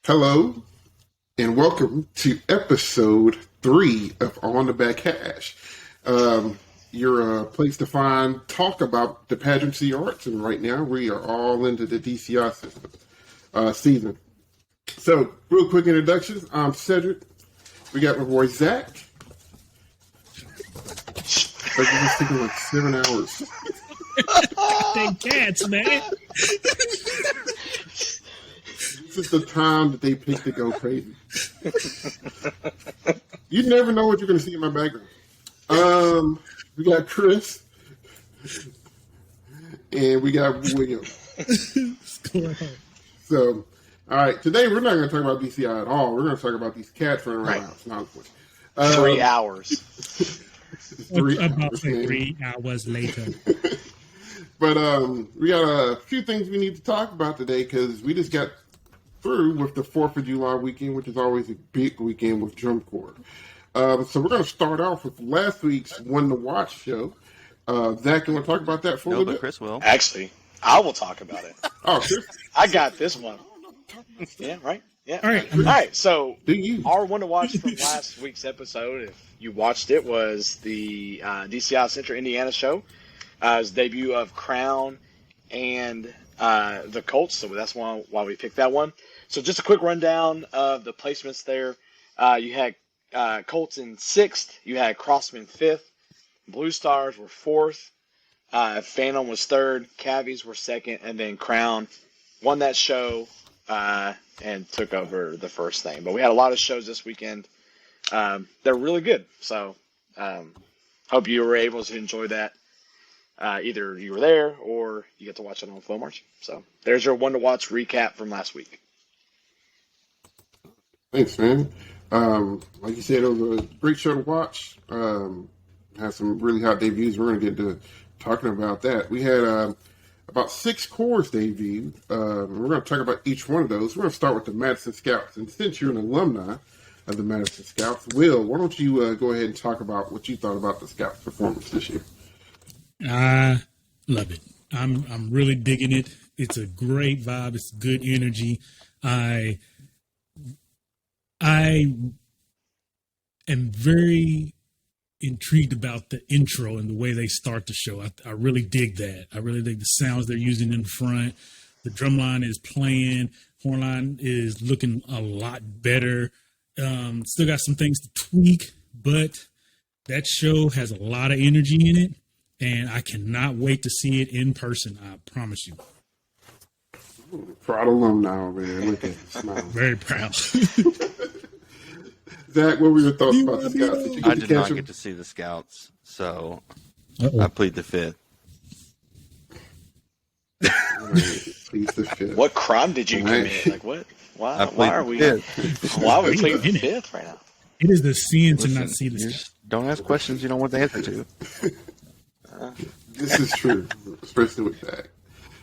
Hello, and welcome to episode 3 of On the Back Hash. Your place to talk about the pageantry arts, and right now we are all into the DCI system, season. So, real quick introductions. I'm Cedric. We got my boy Zach. Like this is taking like 7 hours. Dang cats, man. This is the time that they pick to go crazy. You never know what you're going to see in my background. We got Chris, and we got William. So, all right, today we're not going to talk about DCI at all. We're going to talk about these cats running around the house. 3 hours. 3 about hours, 3 hours later. But we got a few things we need to talk about today because we just got through with the 4th of July weekend, which is always a big weekend with Drum Corps. So we're going to start off with last week's One to Watch show. Zach, you want to talk about that for a little bit? Chris will. Actually, I will talk about it. Oh, Chris? I got this one. Yeah, right? Yeah. All right. All right, so Do you? our one to watch from last week's episode, if you watched it, was the DCI Central Indiana show. It was the debut of Crown and the Colts, so that's why we picked that one. So just a quick rundown of the placements there. You had Colts in 6th. You had Crossmen 5th. Blue Stars were 4th. Phantom was 3rd. Cavies were 2nd. And then Crown won that show and took over the first thing. But we had a lot of shows this weekend. They're really good. So hope you were able to enjoy that. Either you were there or you get to watch it on Flow March. So there's your one to watch recap from last week. Thanks, man. Like you said, it was a great show to watch. Had some really hot debuts. We're going to get to talking about that. We had about 6 corps debut. We're going to talk about each one of those. We're going to start with the Madison Scouts. And since you're an alumni of the Madison Scouts, Will, why don't you go ahead and talk about what you thought about the Scouts' performance this year? I love it. I'm really digging it. It's a great vibe. It's good energy. I am very intrigued about the intro and the way they start the show. I really dig that. I really dig the sounds they're using in front. The drum line is playing. Horn line is looking a lot better. Still got some things to tweak, but that show has a lot of energy in it, and I cannot wait to see it in person. I promise you. Proud alumni over there. Look at you, smile. Very proud. Zach, what were your thoughts about the Scouts? Did you get I to did catch not them? get to see the Scouts, so Uh-oh. I plead the fifth. Please the fifth. What crime did you Right. commit? Like what? Why I plead are the we? fifth. Why are we Wait a pleading the minute. 5th right now? It is the sin to Listen, not see the you Scouts. just don't ask questions you don't want the answer to. This is true, especially with Zach.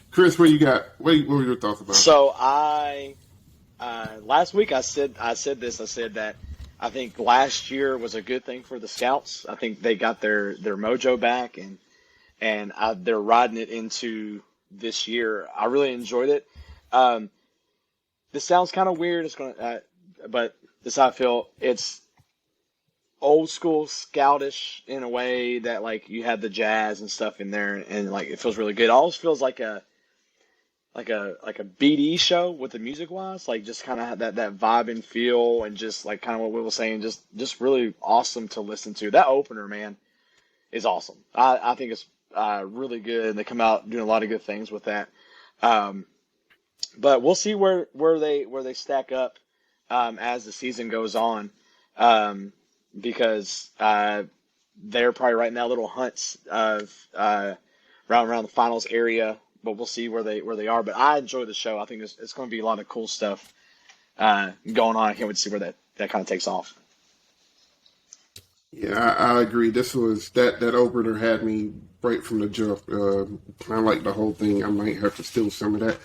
Chris, what you got? What were your thoughts about it? So I last week I said that I think last year was a good thing for the Scouts. I think they got their mojo back and they're riding it into this year. I really enjoyed it. This sounds kind of weird. It's gonna, but this is how I feel. It's old school Scoutish in a way that like you had the jazz and stuff in there, and like it feels really good. It almost feels like a BD show with the music wise, like just kind of that vibe and feel, and just like kind of what we were saying, just really awesome to listen to. That opener, man, is awesome. I think it's really good, and they come out doing a lot of good things with that. But we'll see where they stack up as the season goes on, because they're probably right now little hunts of around the finals area. But we'll see where they are. But I enjoy the show. I think it's going to be a lot of cool stuff going on. I can't wait to see where that kind of takes off. Yeah, I agree. This was that opener had me right from the jump. I like the whole thing. I might have to steal some of that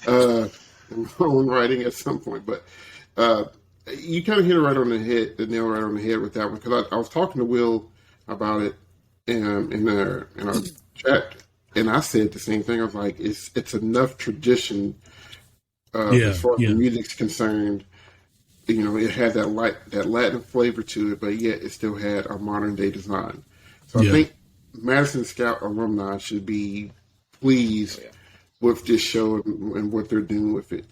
in my own writing at some point. But you kind of hit it right on the head, the nail right on the head with that one. Because I was talking to Will about it in our chat, and I said the same thing. I was like, it's enough tradition As far as the music's concerned, it had that Latin flavor to it, but yet it still had a modern day design. So I think Madison Scout alumni should be pleased with this show and what they're doing with it.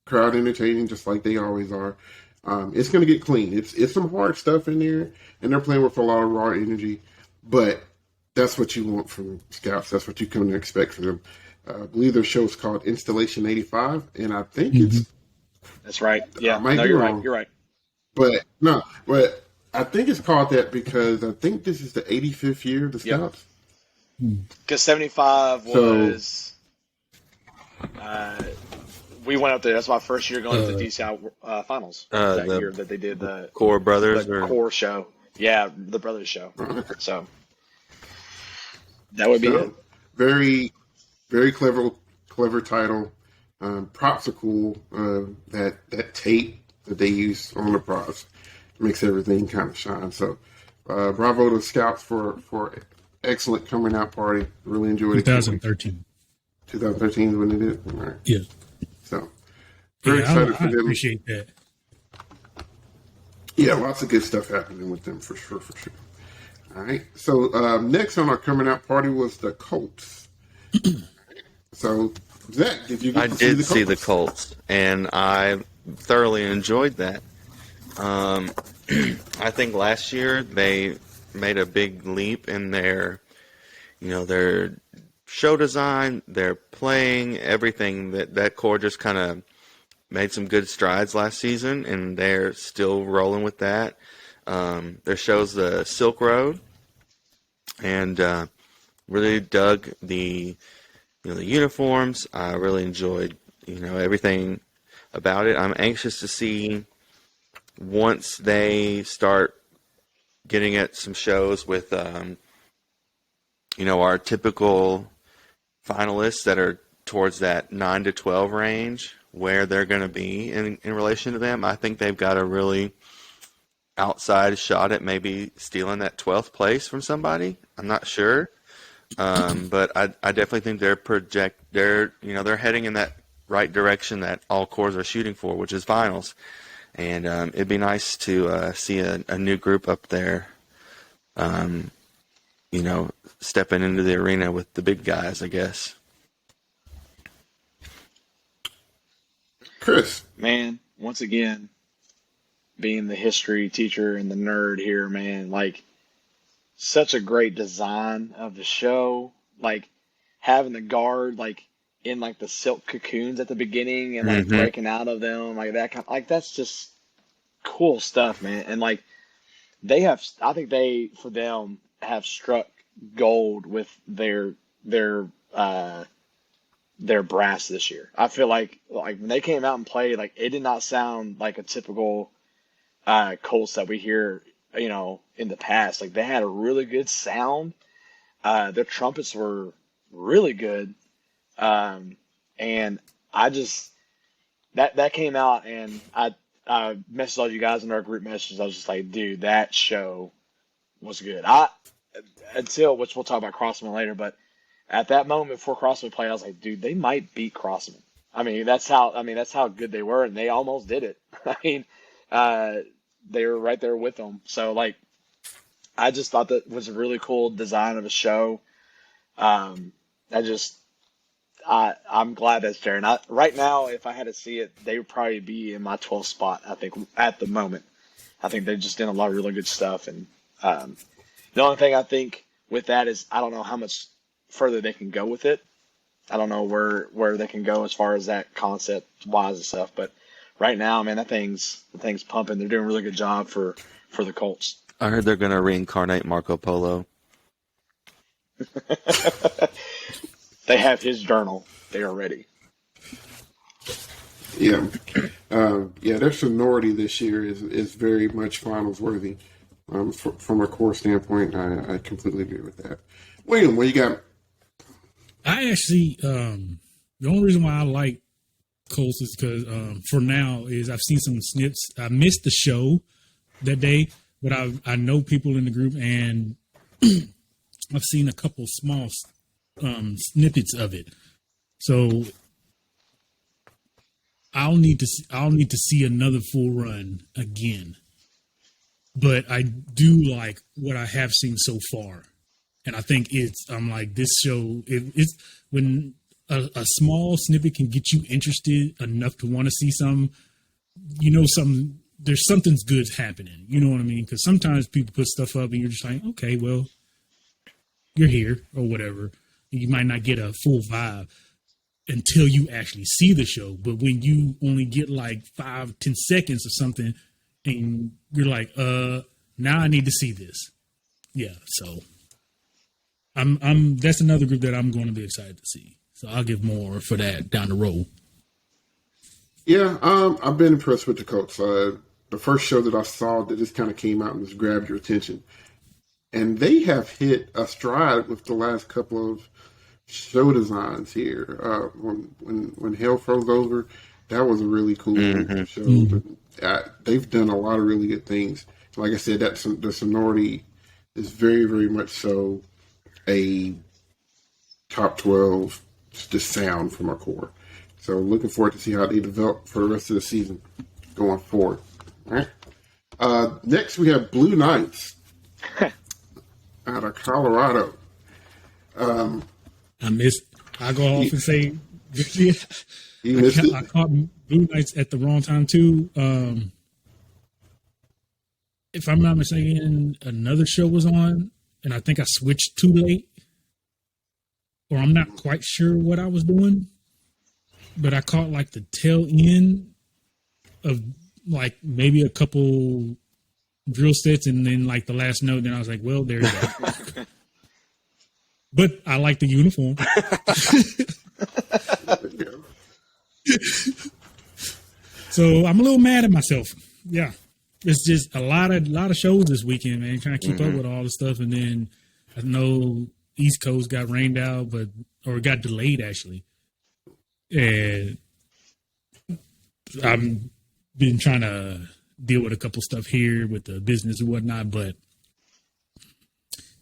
Crowd entertaining, just like they always are. It's going to get clean. It's some hard stuff in there, and they're playing with a lot of raw energy, but that's what you want from Scouts. That's what you come to expect from them. I believe their show is called Installation 85, and I think it's... That's right. Yeah, you're wrong. right. You're right. But I think it's called that because I think this is the 85th year of the Scouts. Because 75 was... we went up there. That's my first year going to the DCI finals that year that they did the Core Brothers Core show. Yeah, the Brothers show. So that would be it. Very, very clever title. Props are cool. That tape that they use on the props makes everything kind of shine. So bravo to Scouts for excellent coming out party. Really enjoyed it. 2013. 2013 is when they did it? All right. Yeah. So, very excited for them. I appreciate that. Yeah, lots of good stuff happening with them for sure. All right. So, next on our coming out party was the Colts. So, Zach, did you get to see the Colts? I did see the Colts, and I thoroughly enjoyed that. I think last year they made a big leap in their show design, their playing, everything. That core just kind of made some good strides last season, and they're still rolling with that. Their show's the Silk Road, and really dug the uniforms. I really enjoyed everything about it. I'm anxious to see once they start getting at some shows with our typical finalists that are towards that 9 to 12 range, where they're going to be in relation to them. I think they've got a really outside shot at maybe stealing that 12th place from somebody. I'm not sure. But I definitely think they're heading in that right direction that all cores are shooting for, which is finals. And it'd be nice to see a new group up there, stepping into the arena with the big guys, I guess. Chris. Man, once again, being the history teacher and the nerd here, man, like, such a great design of the show. Like, having the guard, like, in, like, the silk cocoons at the beginning and, like, breaking out of them, like, that kind of, like, that's just cool stuff, man. And, like, I think for them, have struck gold with their brass this year. I feel like when they came out and played, like, it did not sound like a typical Colts that we hear, in the past. Like, they had a really good sound. Their trumpets were really good. And I just, that came out, and I messaged all you guys in our group messages. I was just like, dude, that show was good. Which we'll talk about Crossmen later, but at that moment before Crossmen played, I was like, dude, they might beat Crossmen. That's how good they were, and they almost did it. They were right there with them. So, like, I just thought that was a really cool design of a show. I'm glad that's there. And right now, if I had to see it, they would probably be in my 12th spot, I think, at the moment. I think they've just done a lot of really good stuff. And the only thing I think with that is I don't know how much further they can go with it. I don't know where they can go as far as that concept-wise and stuff. But right now, man, the thing's pumping. They're doing a really good job for the Colts. I heard they're going to reincarnate Marco Polo. They have his journal. They are ready. Yeah. Their sonority this year is very much finals worthy. From a core standpoint, I completely agree with that. William, what you got? I actually, the only reason why I like Colts is because for now is I've seen some snips. I missed the show that day, but I know people in the group, and I've seen a couple small snippets of it. So I'll need to see another full run again. But I do like what I have seen so far, and I think I'm like, this show. It's when a small snippet can get you interested enough to want to see some. There's something's good happening. You know what I mean? Because sometimes people put stuff up and you're just like, okay, well, you're here or whatever. You might not get a full vibe until you actually see the show. But when you only get like 5-10 seconds of something and you're like, now I need to see this. Yeah. So that's another group that I'm going to be excited to see. So I'll give more for that down the road. Yeah, I've been impressed with the Colts. The first show that I saw that just kind of came out and just grabbed your attention. And they have hit a stride with the last couple of show designs here. When Hell Froze Over, that was a really cool show. Mm-hmm. They've done a lot of really good things. Like I said, the sonority is very, very much so a top 12 just sound from our core. So looking forward to see how they develop for the rest of the season going forward. All right. Next, we have Blue Knights out of Colorado. I go off and say, you missed it? I caught Blue Knights at the wrong time too. If I'm not mistaken, another show was on, and I think I switched too late, or I'm not quite sure what I was doing. But I caught like the tail end of like maybe a couple drill sets and then like the last note. Then I was like, well, there's that. But I like the uniform. So I'm a little mad at myself. Yeah. It's just a lot of shows this weekend, man, trying to keep up with all the stuff. And then I know East Coast got rained out, or got delayed actually. And I've been trying to deal with a couple stuff here with the business and whatnot, but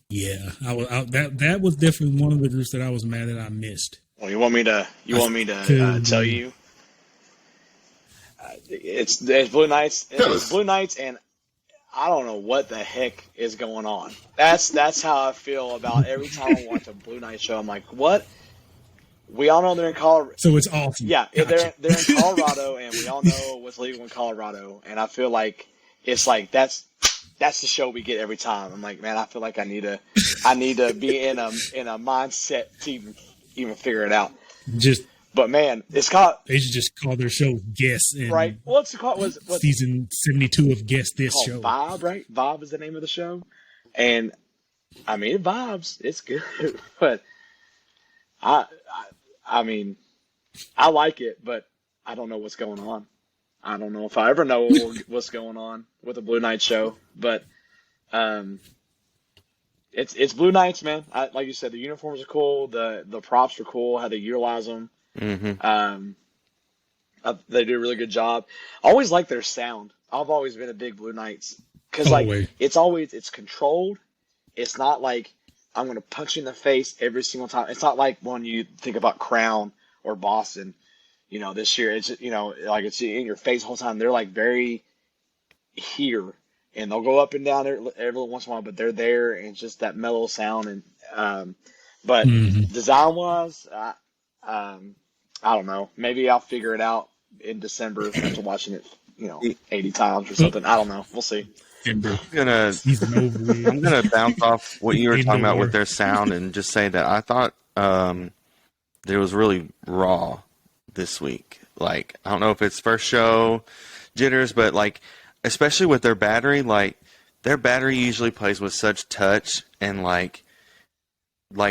yeah, that was definitely one of the groups that I was mad that I missed. Well, you want me to tell you? It's Blue Knights. It's Blue Knights, and I don't know what the heck is going on. That's how I feel about every time I watch a Blue Knight show. I'm like, what? We all know they're in Colorado. So it's awesome. Yeah, gotcha. They're in Colorado, and we all know what's legal in Colorado. And I feel like it's like that's the show we get every time. I'm like, man, I feel like I need to be in a mindset to even figure it out. But man, it's called. They should just call their show Guess. Right. What's it called? Was season 72 of Guess This show? Vibe, right? Vibe is the name of the show, and I mean, it vibes. It's good, but I mean, I like it, but I don't know what's going on. I don't know if I ever know what's going on with the Blue Knights show, but it's Blue Knights, man. Like you said, the uniforms are cool, the props are cool, how they utilize them. Mm-hmm. They do a really good job. I always like their sound. I've always been a big Blue Knights because it's controlled. It's not like I'm going to punch you in the face every single time. It's not like when you think about Crown or Boston, this year, it's, like it's in your face the whole time. They're like very here, and they'll go up and down every once in a while, but they're there, and it's just that mellow sound. And, but design wise, I don't know. Maybe I'll figure it out in December after watching it, 80 times or something. I don't know. We'll see. I'm gonna bounce off what you were talking about with their sound and just say that I thought it was really raw this week. Like, I don't know if it's first show jitters, but like, especially with their battery, like their battery usually plays with such touch and like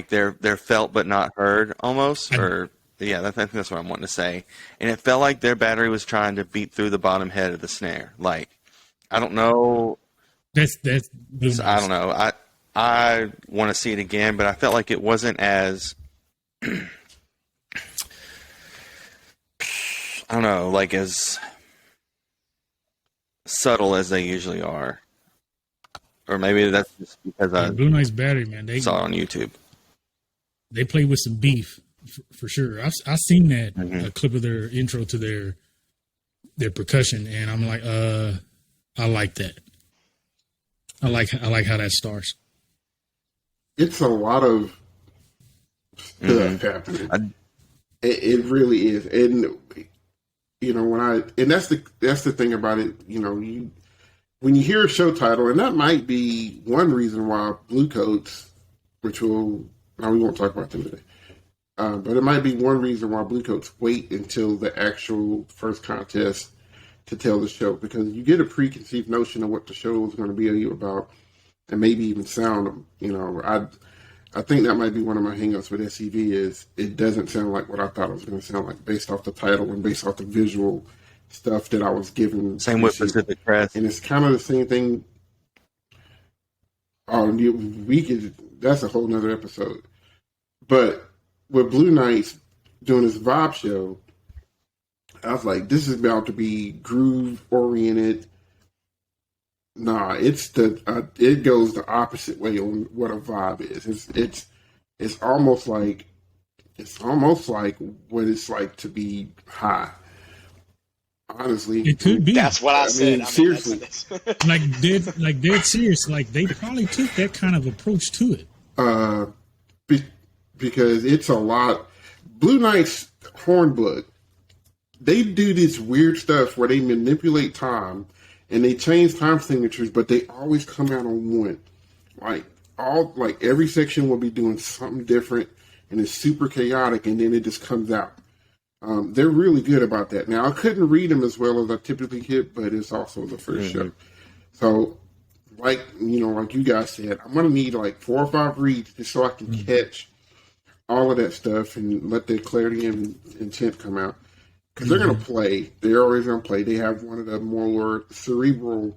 they're felt but not heard almost. Or yeah, I think that's what I'm wanting to say. And it felt like their battery was trying to beat through the bottom head of the snare. Like, I don't know. That's I don't know. I want to see it again, but I felt like it wasn't as I don't know, like as subtle as they usually are. Or maybe that's just because I Blue Knights battery, man. They saw it on YouTube. They play with some beef for sure. I've seen that clip of their intro to their their percussion, and I'm like, I like that. I like how that starts. It's a lot of stuff happening. It really is, and that's the thing about it. When you hear a show title, and that might be one reason why Bluecoats, we won't talk about them today, but it might be one reason why Bluecoats wait until the actual first contest to tell the show, because you get a preconceived notion of what the show is going to be about, and maybe even sound them. I think that might be one of my hangups with SCV is it doesn't sound like what I thought it was going to sound like based off the title and based off the visual stuff that I was given. Same with Pacific Crest. And it's kind of the same thing. That's a whole nother episode. But with Blue Knights doing this vibe show, I was like, this is about to be groove oriented. Nah, it goes the opposite way on what a vibe is. It's almost like what it's like to be high. Honestly, it could be. That's what I said. Seriously, like dead serious. Like they probably took that kind of approach to it. Because it's a lot. Blue Knights Hornblood, they do this weird stuff where they manipulate time. And they change time signatures, but they always come out on one. Like every section will be doing something different, and it's super chaotic, and then it just comes out. They're really good about that. Now, I couldn't read them as well as I typically could, but it's also the first show. So, like you guys said, I'm gonna need like 4 or 5 reads just so I can catch all of that stuff and let the clarity and intent come out. Because they're going to play. They're always going to play. They have one of the more cerebrally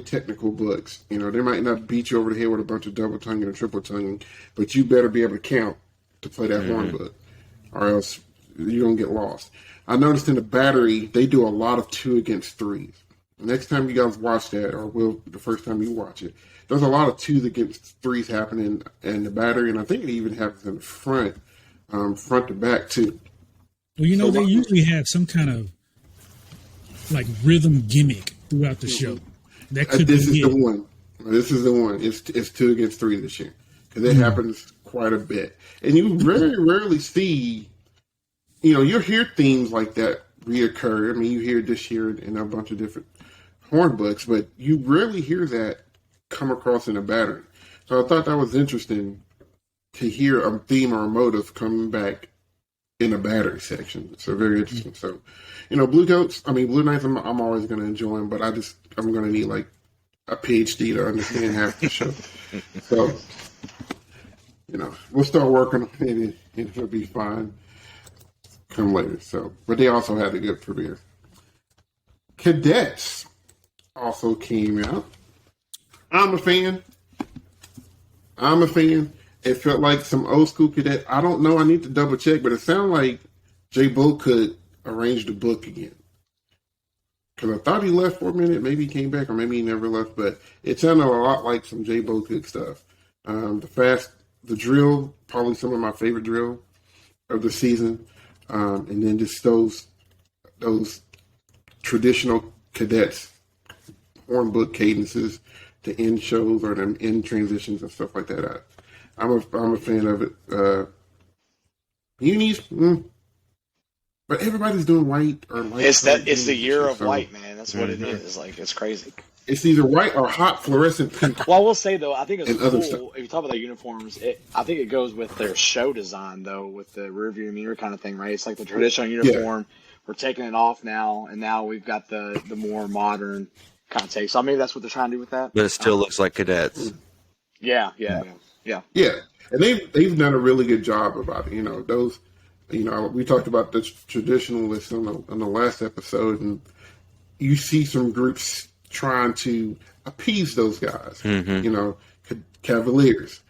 technical books. They might not beat you over the head with a bunch of double tonguing and triple tonguing, but you better be able to count to play that horn book, or else you're going to get lost. I noticed in the battery, they do a lot of 2 against 3s. Next time you guys watch that, or the first time you watch it, there's a lot of 2s against 3s happening in the battery, and I think it even happens in the front to back too. Well, they usually have some kind of like rhythm gimmick throughout the show. That could this be is the one. This is the one. It's 2 against 3 this year, because it happens quite a bit, and you very rarely see. You'll hear themes like that reoccur. I mean, you hear it this year in a bunch of different horn books, but you rarely hear that come across in a battery. So I thought that was interesting to hear a theme or a motive coming back in a battery section. So very interesting. So, Blue Knights, I'm always going to enjoy them, but I'm going to need like a PhD to understand half the show. So, we'll start working on it and it'll be fine come later. So, but they also had a good premiere. Cadets also came out. I'm a fan. It felt like some old school cadet. I don't know. I need to double check, but it sounded like Jay Bo could arrange the book again. Because I thought he left for a minute. Maybe he came back, or maybe he never left. But it sounded a lot like some Jay Bo Cook stuff. The drill, probably some of my favorite drill of the season, and then just those traditional cadets horn book cadences to end shows or them end transitions and stuff like that. I'm a fan of it. Unis, but everybody's doing white or light. It's the year of white, man. That's what it is. Like, it's crazy. It's either white or hot fluorescent pink. Well, I will say though, I think it's cool. Stuff. If you talk about their uniforms, I think it goes with their show design though, with the rearview mirror kind of thing, right? It's like the traditional uniform. Yeah. We're taking it off now, and now we've got the more modern kind of take. So maybe that's what they're trying to do with that. But it still looks like cadets. Yeah. Yeah, and they've done a really good job about it. We talked about the traditionalists on the last episode, and you see some groups trying to appease those guys. Cavaliers.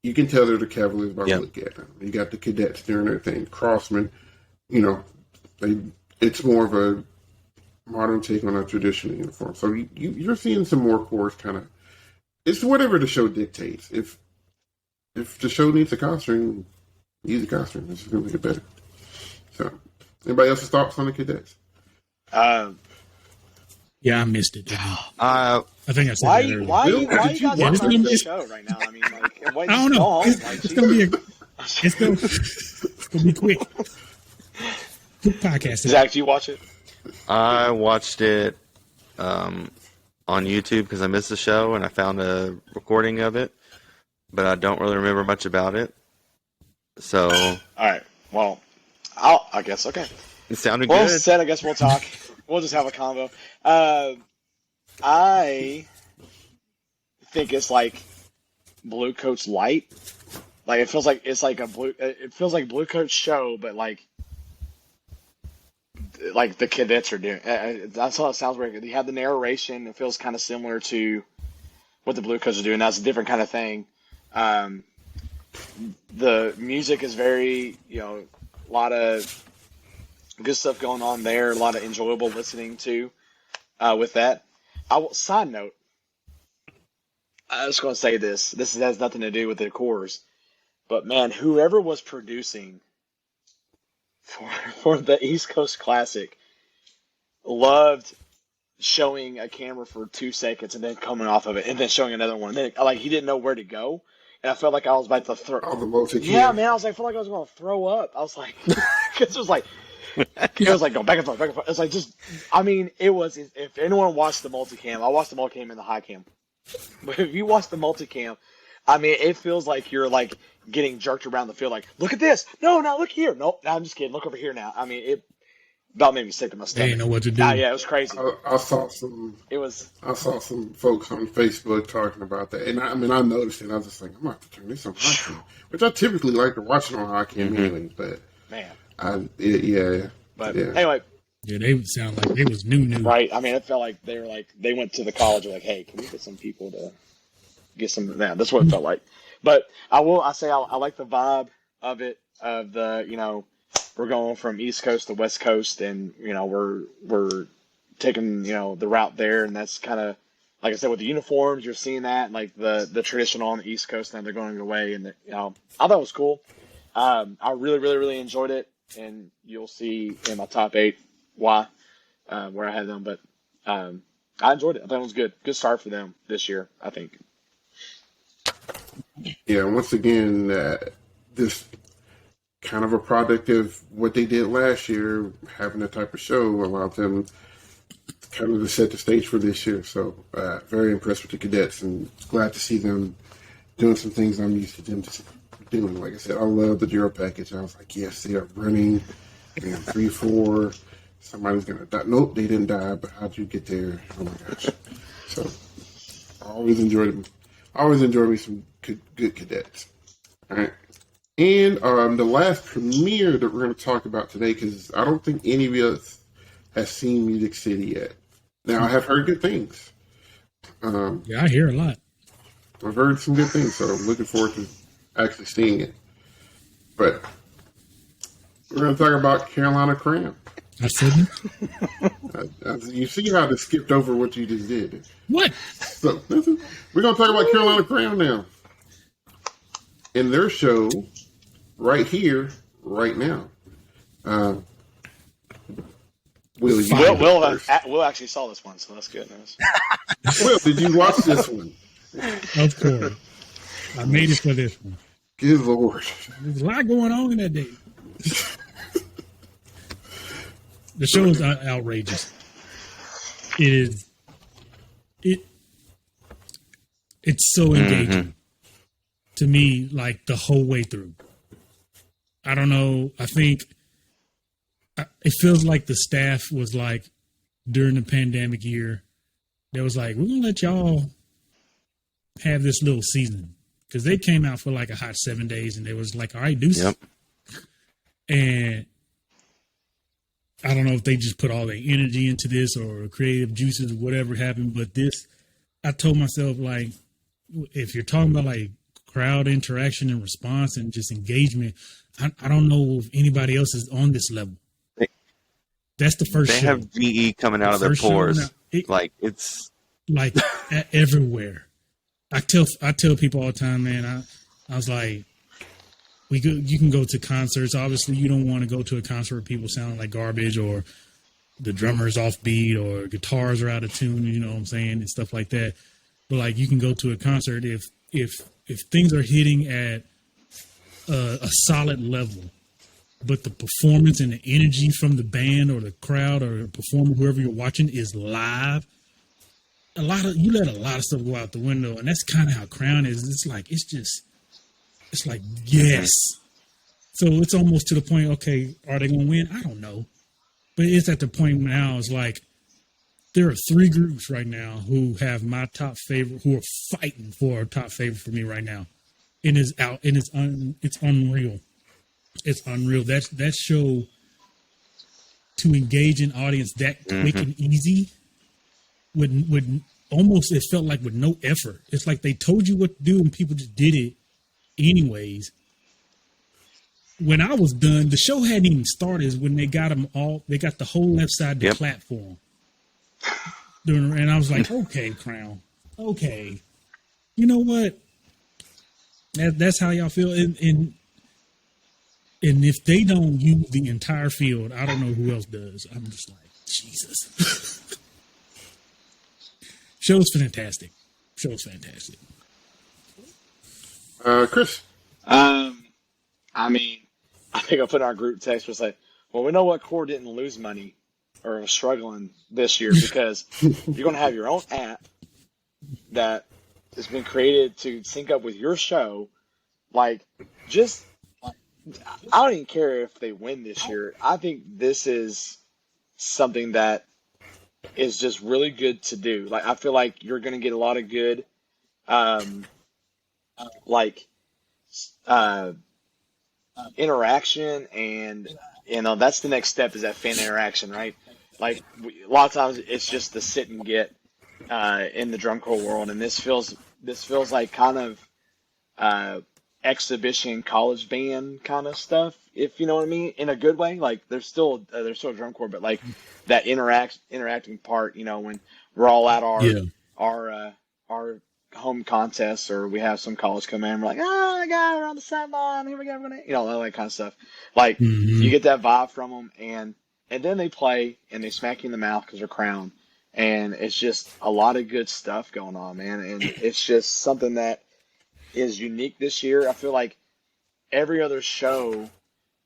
You can tell they're the Cavaliers by looking at them. You got the cadets doing their thing. Crossmen, it's more of a modern take on a traditional uniform. So you're seeing some more cores kind of. It's whatever the show dictates. If the show needs a costume, use a costume. It's going to make it better. So, Anybody else's thoughts on the cadets? Yeah, I missed it. I think I said Why that earlier. why Bill, you guys did you not watch on the this? show right now? I mean, like, wait, I don't know. go home. It's, Like, it's gonna be it's gonna be quick. Quick podcast. Zach, do you watch it? I watched it on YouTube because I missed the show and I found a recording of it, but I don't really remember much about it. So, All right. Well, I guess okay. it sounded Well good. said. I guess we'll talk. We'll just have a convo. I think it's like Blue Coats light. Like it feels like it's like a blue. It feels like Blue Coats show, but like the cadets are doing. That's how it sounds. Very good. You have the narration. It feels kind of similar to what the Blue Coats are doing. That's a different kind of thing. The music is very, a lot of good stuff going on there. A lot of enjoyable listening to with that. Side note, I was going to say this. This has nothing to do with the cores, but man, whoever was producing for the East Coast Classic loved showing a camera for 2 seconds and then coming off of it and then showing another one. And then, like, he didn't know where to go. And I felt like I was about to throw. Oh, the multi-cam. Yeah, man, I felt like I was going to throw up. I was like, because it was like going back and forth, back and forth. It's like it was. If anyone watched the multicam, I watched the multicam and the high cam. But if you watch the multicam, it feels like you're like getting jerked around the field. Like, look at this. No, look here. Nope, I'm just kidding. Look over here now. It about made me sick to my stomach. They didn't know what to do. Yeah, it was crazy. I saw some. It was. I saw some folks on Facebook talking about that, and I noticed it. I was just like, I'm gonna have to turn this on high cam, which I typically like to watch it on high cam anyway. But Man. But anyway. Yeah, they sound like they was new. Right. It felt like they went to the college and like, hey, can we get some people to get some? Yeah, that's what it felt like. But I like the vibe of it. Of the we're going from East Coast to West Coast, and we're taking the route there, and that's kind of like I said with the uniforms. You're seeing that like the traditional on the East Coast now they're going away, and I thought it was cool. I really, really, really enjoyed it, and you'll see in my top 8 why where I had them, but I enjoyed it. I thought it was good. Good start for them this year, I think. Yeah, once again, this kind of a product of what they did last year, having that type of show allowed them kind of to set the stage for this year. So very impressed with the cadets and glad to see them doing some things I'm used to them doing. Like I said, I love the Giro package. I was like, yes, they are running 3-4. Somebody's going to die. Nope, they didn't die, but how'd you get there? Oh my gosh. So I always enjoyed them. I always enjoy me some good cadets. All right. And the last premiere that we're going to talk about today, because I don't think any of us has seen Music City yet. Now, I have heard good things. Yeah, I hear a lot. I've heard some good things, so I'm looking forward to actually seeing it. But we're going to talk about Carolina Cram. I said You see how they skipped over what you just did. what? So we're going to talk about Carolina Cram now. In their show, right here, right now. Will actually saw this one, so that's good news. Will, did you watch this one? Of course. I made it for this one. Good Lord. There's a lot going on in that day. The show is outrageous. It's so engaging to me, like the whole way through. I don't know. I think it feels like the staff was like during the pandemic year, they was like, we're going to let y'all have this little season. Because they came out for like a hot 7 days and they was like, all right, deuces. Yep. And I don't know if they just put all their energy into this or creative juices or whatever happened. But this, I told myself, like, if you're talking about like crowd interaction and response and just engagement, I don't know if anybody else is on this level. That's the first show. They have GE coming out of their pores. It's like everywhere. I tell people all the time, man, I was like, You can go to concerts. Obviously, you don't want to go to a concert where people sound like garbage or the drummer's offbeat or guitars are out of tune. You know what I'm saying, and stuff like that. But like, you can go to a concert if things are hitting at a solid level, but the performance and the energy from the band or the crowd or the performer, whoever you're watching, is live. You let a lot of stuff go out the window, and that's kind of how Crown is. It's like, yes. So it's almost to the point, okay, are they going to win? I don't know. But it's at the point now, it's like, there are 3 groups right now who have my top favorite, who are fighting for a top favorite for me right now. And it's out, and it's unreal. It's unreal. That show, to engage an audience that quick and easy, would almost, it felt like with no effort. It's like they told you what to do and people just did it anyways. When I was done, the show hadn't even started when they got the whole left side to clap for them. And I was like, okay, Crown, okay. You know what? That's how y'all feel. And if they don't use the entire field, I don't know who else does. I'm just like, Jesus. Show's fantastic. Chris? I mean, I think I put in our group text was like, well, we know what core didn't lose money or was struggling this year because you're going to have your own app that has been created to sync up with your show. Like, I don't even care if they win this year. I think this is something that is just really good to do. Like, I feel like you're going to get a lot of good, interaction, and that's the next step, is that fan interaction, right? Like, a lot of times it's just the sit and get in the drum corps world, and this feels like kind of exhibition college band kind of stuff, if you know what I mean, in a good way. Like, there's still a drum corps, but like that interacting part, when we're all at our home contests, or we have some college come in and we're like, I got around the sideline, here we go, all that kind of stuff. Like, you get that vibe from them, and then they play and they smack you in the mouth because they're Crown, and it's just a lot of good stuff going on, man. And it's just something that is unique this year. I feel like every other show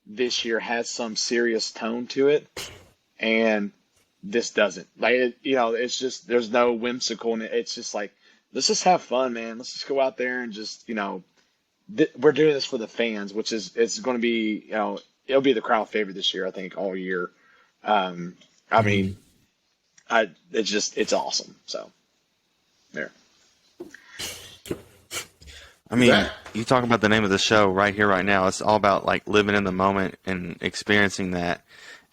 this year has some serious tone to it, and this doesn't. Like, it's just, there's no whimsical, and it's just like, let's just have fun, man. Let's just go out there and just, we're doing this for the fans, which is, it's going to be, it'll be the crowd favorite this year, I think, all year. I mean, it's awesome. So, there. I mean, you talk about the name of the show right here, right now. It's all about like living in the moment and experiencing that.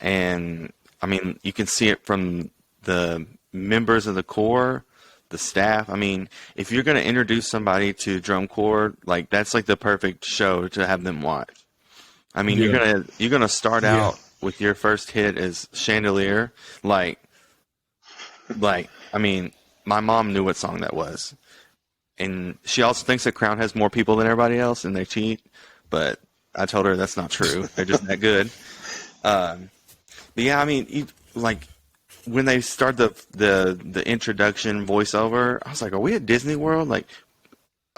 And I mean, you can see it from the members of the corps, the staff. I mean, if you're going to introduce somebody to drum corps, like, that's like the perfect show to have them watch. I mean, you're gonna start out with your first hit as Chandelier. Like, I mean, my mom knew what song that was. And she also thinks that Crown has more people than everybody else, and they cheat. But I told her that's not true. They're just that good. But yeah, I mean, when they start the introduction voiceover, I was like, "Are we at Disney World?" Like,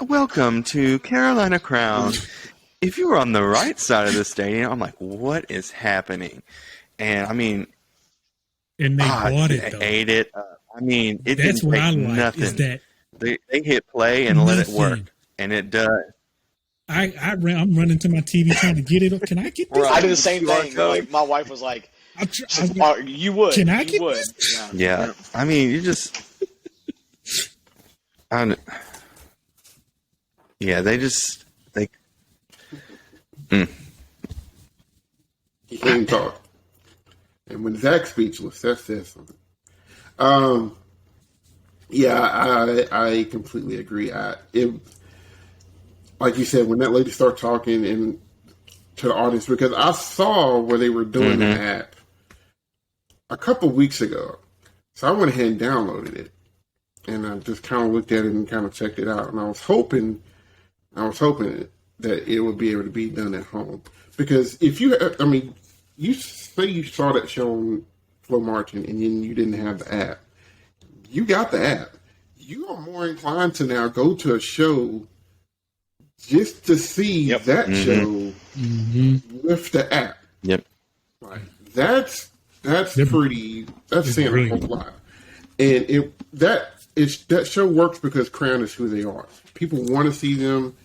"Welcome to Carolina Crown. If you were on the right side of the stadium," I'm like, "What is happening?" And I mean, and they bought it. They ate it. I mean, it that's didn't what take I like. nothing. Is that they hit play and let it work, and it does. I'm running to my TV trying to get it. Can I get this? I did the same thing. Like, my wife was like, "You would, can I you get would." this? Yeah. I mean, you just, they. He can't talk. And when Zach's speechless, that says something. I completely agree. Like you said, when that lady started talking and to the audience, because I saw where they were doing the app a couple weeks ago, so I went ahead and downloaded it, and I just kind of looked at it and kind of checked it out, and I was hoping that it would be able to be done at home. Because if you, I mean, you say you saw that show on Flow Martin and then you didn't have the app. You got the app. You are more inclined to now go to a show just to see that show with the app. Yep. Like, that's pretty. That's saying a whole lot. And that show works because Crown is who they are. People want to see them.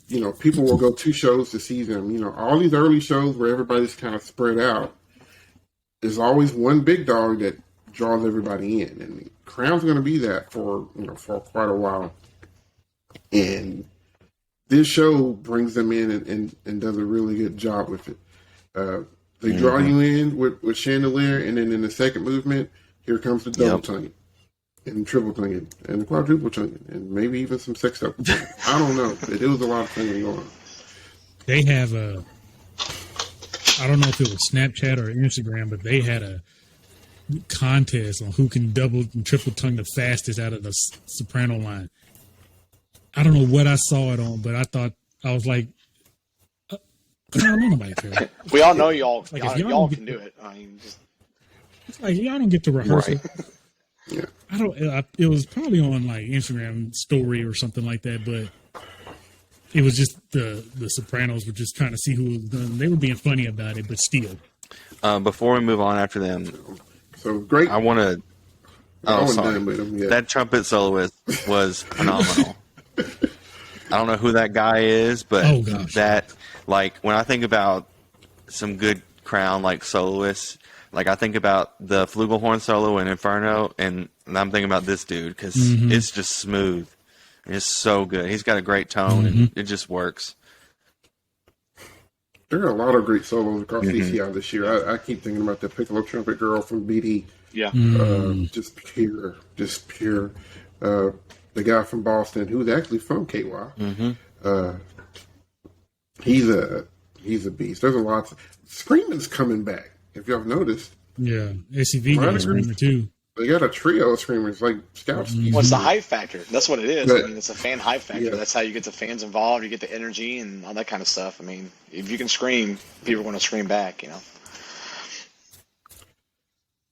You know, people will go 2 shows to see them. You know, all these early shows where everybody's kind of spread out, there's always one big dog that draws everybody in, and Crown's going to be that for quite a while. And this show brings them in and does a really good job with it. They draw you in with Chandelier, and then in the second movement, here comes the double tongue, and triple tongue, and quadruple tongue, and maybe even some sex stuff. I don't know, but it was a lot of tonguing going on. They have I don't know if it was Snapchat or Instagram, but they had a contest on who can double and triple tongue the fastest out of the soprano line. I don't know what I saw it on, but I was like, I don't know nobody care. We all know y'all. Like, y'all can do it. I mean, it's like y'all don't get to rehearse it. Yeah. I don't. It was probably on like Instagram story or something like that, but it was just the Sopranos were just trying to see who was done. They were being funny about it, but still. Before we move on after them, so great. I want to. Oh, sorry. Done with them yet. That trumpet soloist was phenomenal. I don't know who that guy is, but that, like, when I think about some good Crown like soloists, like I think about the flugelhorn solo in Inferno, and I'm thinking about this dude because it's just smooth. It's so good. He's got a great tone, and it just works. There are a lot of great solos across DCI this year. I keep thinking about the piccolo trumpet girl from BD. yeah. Just pure. The guy from Boston, who's actually from KY. He's a beast. There's a lot. Screaming's coming back. If y'all have noticed. Yeah, SCV got a screamer too. They got a trio of screamers like Scouts. Well, it's the hype factor. That's what it is. But, I mean, it's a fan hype factor. Yeah. That's how you get the fans involved. You get the energy and all that kind of stuff. I mean, if you can scream, people are going to scream back, you know.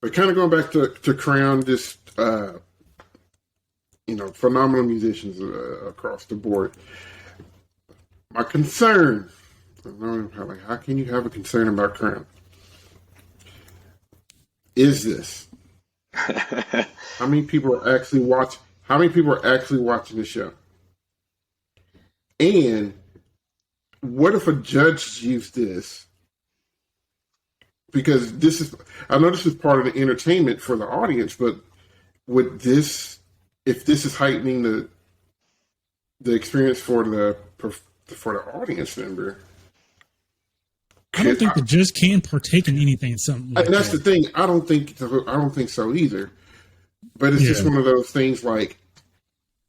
But kind of going back to Crown, just phenomenal musicians across the board. My concern, how can you have a concern about Crown? Is this? How many people are actually watching the show? And what if a judge used this? Because I know this is part of the entertainment for the audience, but if this is heightening the experience for the audience member, I don't think the judge can partake in anything. Like and that's that. the thing. I don't think so either. But it's just one of those things, like,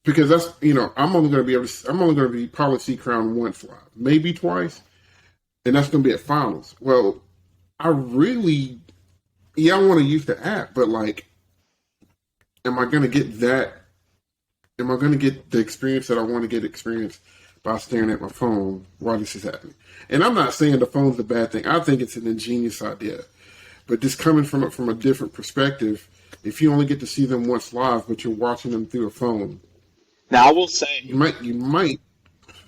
because that's I'm only going to be probably see Crown once live, maybe twice, and that's going to be at finals. Well, I want to use the app, but like, am I going to get that? Am I going to get the experience that I want to get experienced by staring at my phone while this is happening? And I'm not saying the phone's a bad thing. I think it's an ingenious idea. But just coming from a different perspective, if you only get to see them once live, but you're watching them through a phone. Now, I will say... You might...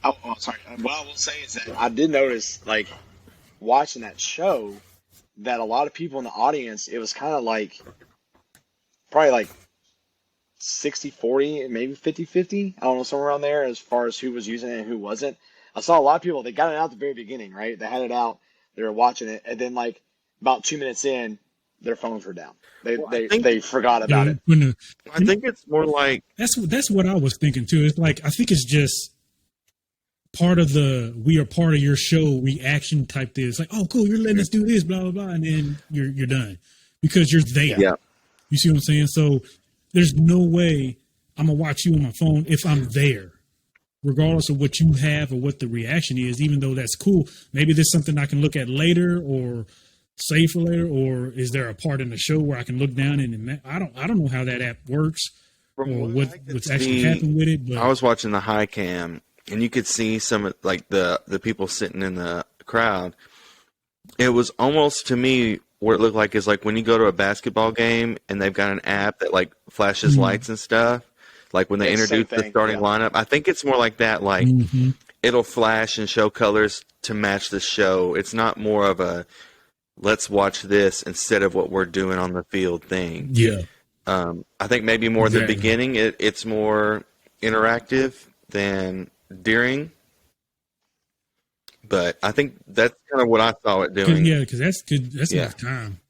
Oh, sorry. What I will say is that I did notice, like, watching that show, that a lot of people in the audience, it was kind of like... Probably like 60-40, maybe 50-50. I don't know, somewhere around there as far as who was using it and who wasn't. I saw a lot of people, they got it out at the very beginning, right? They had it out, they were watching it, and then like about 2 minutes in, their phones were down. They forgot about it. I think it's more like... That's what I was thinking too. It's like, I think it's just part of the we are part of your show reaction type thing. It's like, oh cool, you're letting us do this, blah blah blah, and then you're done. Because you're there. Yeah. You see what I'm saying? So there's no way I'm gonna watch you on my phone if I'm there. Regardless of what you have or what the reaction is, even though that's cool, maybe there's something I can look at later or save for later, or is there a part in the show where I can look down and I don't know how that app works or what's actually happened with it. But I was watching the high cam and you could see some of like the people sitting in the crowd. It was almost to me what it looked like is like when you go to a basketball game and they've got an app that like flashes lights and stuff. Like when they It's the same introduce the thing, starting yeah. lineup, I think it's more like that. Like it'll flash and show colors to match the show. It's not more of a let's watch this instead of what we're doing on the field thing. Yeah. I think maybe more at the beginning it's more interactive than during. But I think that's kind of what I saw it doing. Yeah, because that's good. That's enough time.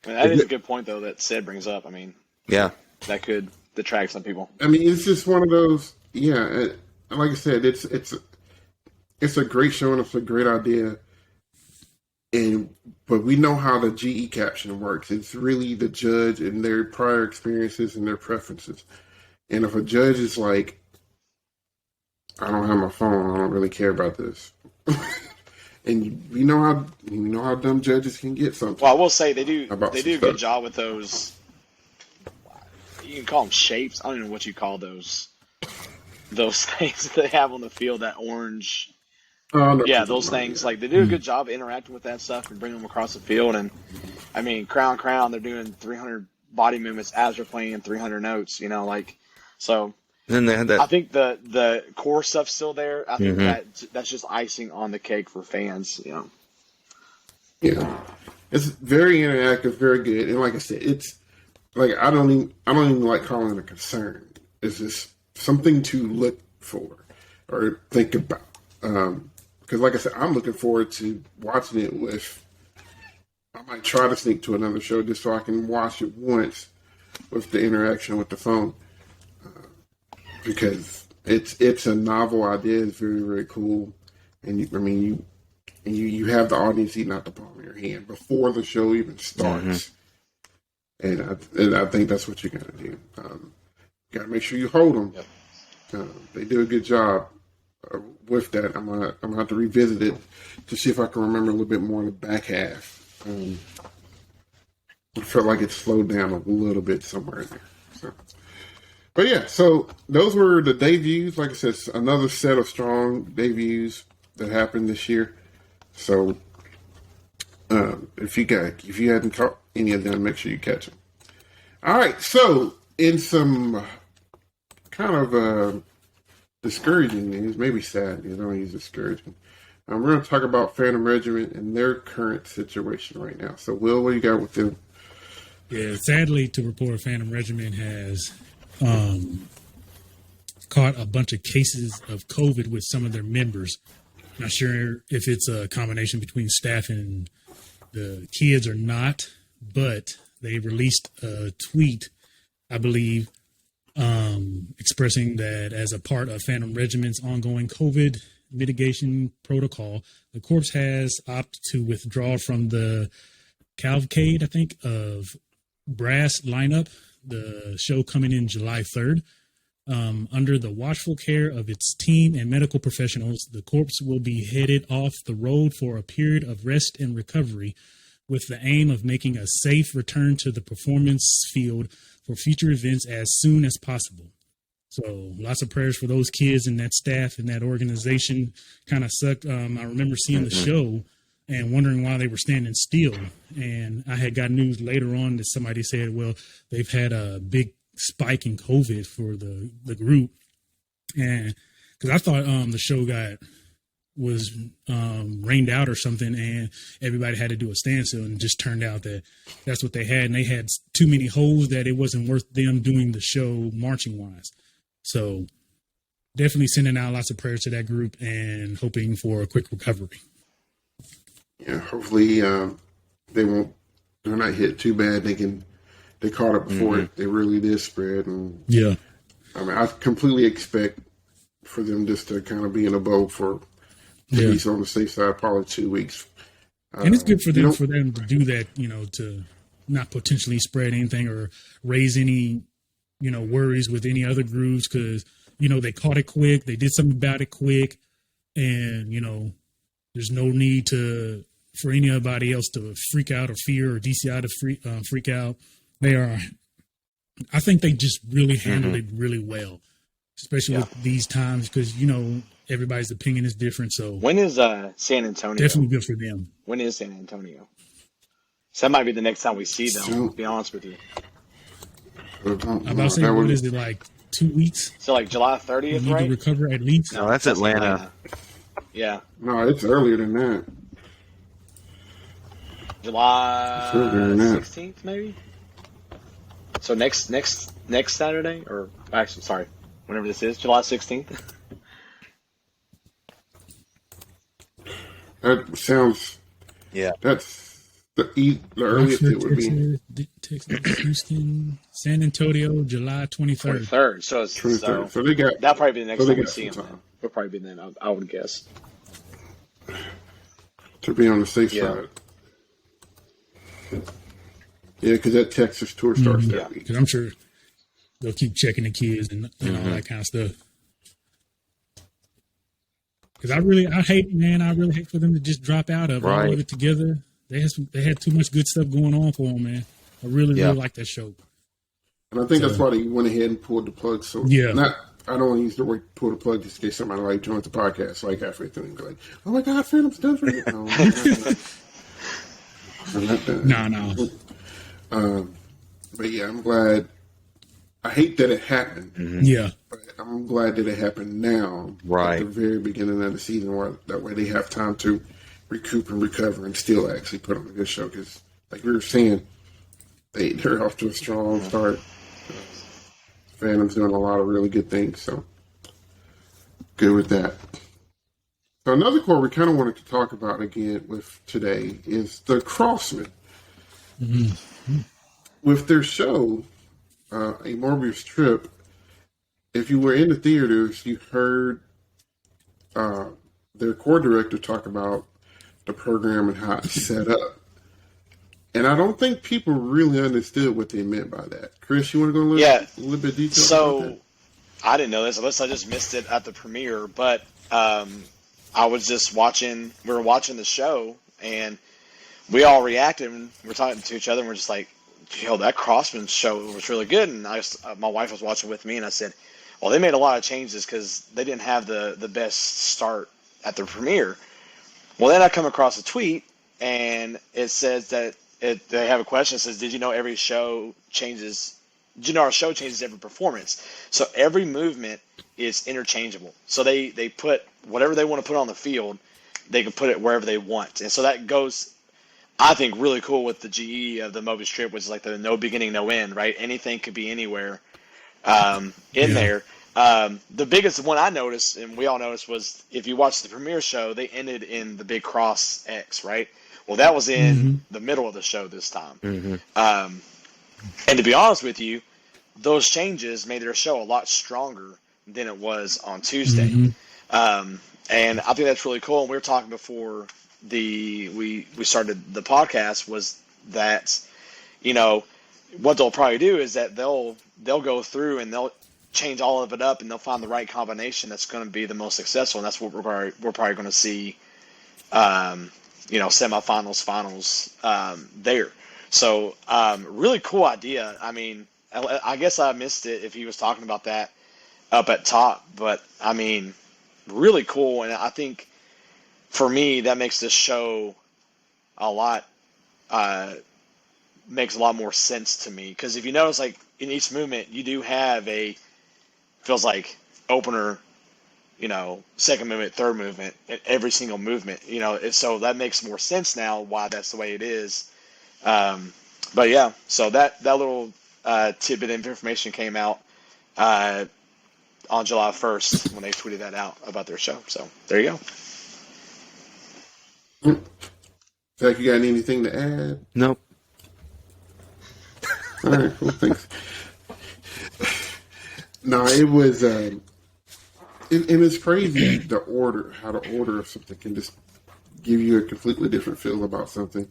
I mean, that is a good point, though, that Sid brings up. I mean, Yeah. that could detract some people. I mean, it's just one of those. Yeah, like I said, it's a great show and it's a great idea. But we know how the GE caption works. It's really the judge and their prior experiences and their preferences. And if a judge is like, I don't have my phone, I don't really care about this. And you know how dumb judges can get sometimes. Well, I will say they do About a some good stuff. job with those. You can call them shapes. I don't know what you call those things that they have on the field. That orange. No, Yeah, those things. Like they do a good job interacting with that stuff and bringing them across the field. And I mean, crown, they're doing 300 body movements as they're playing 300 notes. You know, like so. Then they had that. I think the core stuff's still there. I think that's just icing on the cake for fans. You know. Yeah, it's very interactive, very good, and like I said, it's like I don't even like calling it a concern. It's just something to look for or think about. Because like I said, I'm looking forward to watching it with. I might try to sneak to another show just so I can watch it once with the interaction with the phone. Because it's a novel idea. It's very, very cool, and you have the audience eating out the palm of your hand before the show even starts. And I think that's what you got to do. Got to make sure you hold them. Yep. They do a good job with that. I'm gonna have to revisit it to see if I can remember a little bit more in the back half. I felt like it slowed down a little bit somewhere in there. So. But yeah, so those were the debuts. Like I said, another set of strong debuts that happened this year. So if you hadn't caught any of them, make sure you catch them. All right, so in some kind of discouraging news, maybe sad news, I don't use discouraging. We're going to talk about Phantom Regiment and their current situation right now. So, Will, what do you got with them? Yeah, sadly to report, Phantom Regiment has caught a bunch of cases of COVID with some of their members. Not sure if it's a combination between staff and the kids or not, but they released a tweet, I believe, expressing that as a part of Phantom Regiment's ongoing COVID mitigation protocol, the Corps has opted to withdraw from the cavalcade, I think, of brass lineup, the show coming in July 3rd. Under the watchful care of its team and medical professionals, the Corps will be headed off the road for a period of rest and recovery with the aim of making a safe return to the performance field for future events as soon as possible. So lots of prayers for those kids and that staff and that organization. Kind of sucked. I remember seeing the show and wondering why they were standing still. And I had got news later on that somebody said, well, they've had a big spike in COVID for the group. And because I thought the show was rained out or something and everybody had to do a standstill, and it just turned out that that's what they had. And they had too many holes that it wasn't worth them doing the show marching wise. So definitely sending out lots of prayers to that group and hoping for a quick recovery. Yeah, hopefully they're not hit too bad. They caught it before they really did spread. And yeah, I mean, I completely expect for them just to kind of be in a boat for at least on the safe side, probably 2 weeks. And it's good for them to do that, to not potentially spread anything or raise any, worries with any other groups, because, they caught it quick. They did something about it quick. And, there's no need for anybody else to freak out or fear, or DCI to freak out. I think they just really handled it really well. especially with these times, because everybody's opinion is different. So when is San Antonio? Definitely good for them. When is San Antonio? So that might be the next time we see them. So, To be honest with you. I'm about to say, what is it, like 2 weeks? So like July 30th, You need right? to recover at least. No, that's Atlanta. Yeah, no, it's earlier than that. July It's earlier than that. 16th, maybe. So next Saturday, or actually, sorry, whenever this is, July 16th. That sounds. Yeah. That's the earliest it would be. Texas, Houston, San Antonio, July 23rd. 23rd. So it's 23rd. So they got. that'll probably be the next so they time we got see some them. time. We'll probably be then. I would guess. To be on the safe Yeah. side. Yeah, because that Texas tour starts Yeah. that week. Because I'm sure they'll keep checking the kids and all that kind of stuff. Because I really hate for them to just drop out of it. Right. I'll leave it together. They had too much good stuff going on for them, man. I really like that show. And I think that's why they went ahead and pulled the plug. So Yeah. I don't want to use the word pull the plug just in case somebody like joins the podcast like halfway through and go like, oh my God, Phantom's done for you. No, I'm not done. No. But yeah, I'm glad. I hate that it happened. Yeah. But I'm glad that it happened now. Right. At the very beginning of the season, where that way they have time to recoup and recover and still actually put on a good show. Because, like we were saying, they're off to a strong start. Phantom's doing a lot of really good things, so good with that. So another core we kind of wanted to talk about again with today is the Crossmen. Mm-hmm. With their show, A Morbius Trip, if you were in the theaters, you heard their core director talk about the program and how it's set up. And I don't think people really understood what they meant by that. Chris, you want to go a little bit detail about that? So I didn't know this, unless I just missed it at the premiere. But I was just watching. We were watching the show, and we all reacted. And we're talking to each other, and we're just like, "Yo, that Crossman show was really good." And my wife was watching with me, and I said, "Well, they made a lot of changes because they didn't have the best start at the premiere." Well, then I come across a tweet, and it says that they have a question that says, "Did you know our show changes every performance?" So every movement is interchangeable. So they put whatever they want to put on the field, they can put it wherever they want. And so that goes, I think, really cool with the GE of the Mobius Strip, which is like the no beginning, no end, right? Anything could be anywhere there. The biggest one I noticed, and we all noticed, was if you watch the premiere show, they ended in the big cross X, right? Well, that was in the middle of the show this time. And to be honest with you, those changes made their show a lot stronger than it was on Tuesday. And I think that's really cool. And we were talking before we started the podcast, was that, what they'll probably do is that they'll go through and they'll change all of it up, and they'll find the right combination that's going to be the most successful. And that's what we're probably going to see, semifinals, finals there. So really cool idea. I mean, I guess I missed it if he was talking about that up at top, but I mean, really cool. And I think for me, that makes this show makes a lot more sense to me. Because if you notice, like in each movement, you do have feels like opener, second movement, third movement, in every single movement, so that makes more sense now why that's the way it is. But yeah, so that little tidbit of information came out on July 1st when they tweeted that out about their show. So there you go. Zach, you got anything to add? Nope. All right, well, thanks. No, it was, and it's crazy how the order of something can just give you a completely different feel about something.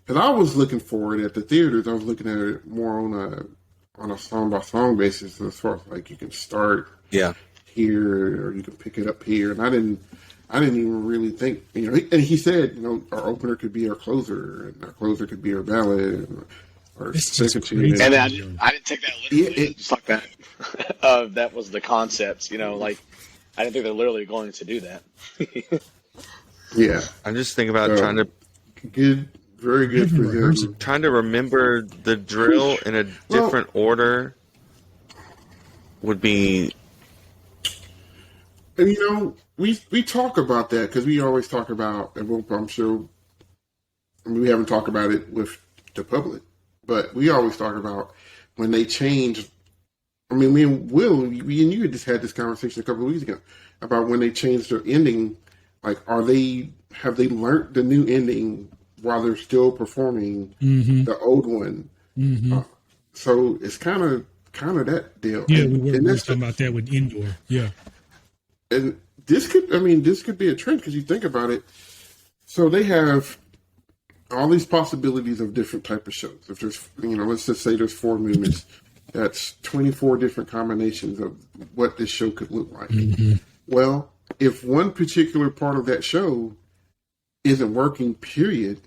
Because I was looking for it at the theaters. I was looking at it more on a song by song basis, as far as like you can start here or you can pick it up here. And I didn't even really think, and he said, our opener could be our closer, and our closer could be our ballad, and or It's just second crazy. to And that. I didn't take that literally. Yeah, Just like that. That was the concept. Like I didn't think they're literally going to do that. yeah. I'm just thinking about So, good, very good for them. trying to remember the drill in a Well- different order would be. And we talk about that because we always talk about, and I'm sure, we haven't talked about it with the public, but we always talk about when they change. I mean, me and Will, we and you had just had this conversation a couple of weeks ago about when they changed their ending. Like, have they learned the new ending while they're still performing the old one? So it's kind of that deal. Yeah, and, we and were that's talking about that with indoor. Yeah. And this could be a trend because you think about it. So they have all these possibilities of different type of shows. If there's, let's just say there's 4 movements, that's 24 different combinations of what this show could look like. Well, if one particular part of that show isn't working, period,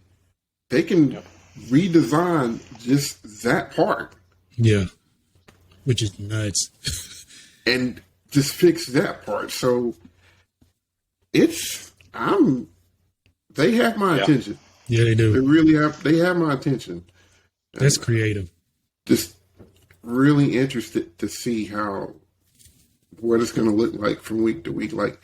they can redesign just that part. Yeah. Which is nuts. And just fix that part. So they have my attention. Yeah, they They do. really have my attention. That's creative. Just really interested to see what it's going to look like from week to week. Like,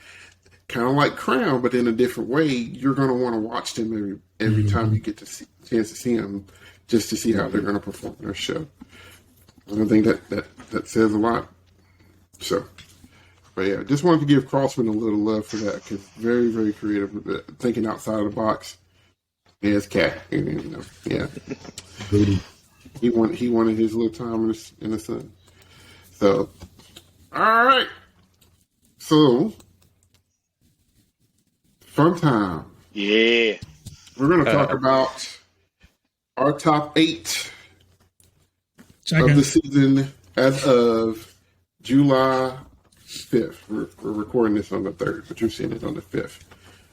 kind of like Crown, but in a different way. You're going to want to watch them every time you get to chance to see them, just to see how they're going to perform their show. And I think that says a lot. So, but yeah, just wanted to give Crossman a little love for that because very, very creative, thinking outside of the box. Yeah, it's cat. Yeah. He wanted his little time in the sun. So, all right. So, fun time. Yeah. We're going to talk about our top 8 of the season as of July 5th. We're recording this on the 3rd, but you're seeing it on the 5th.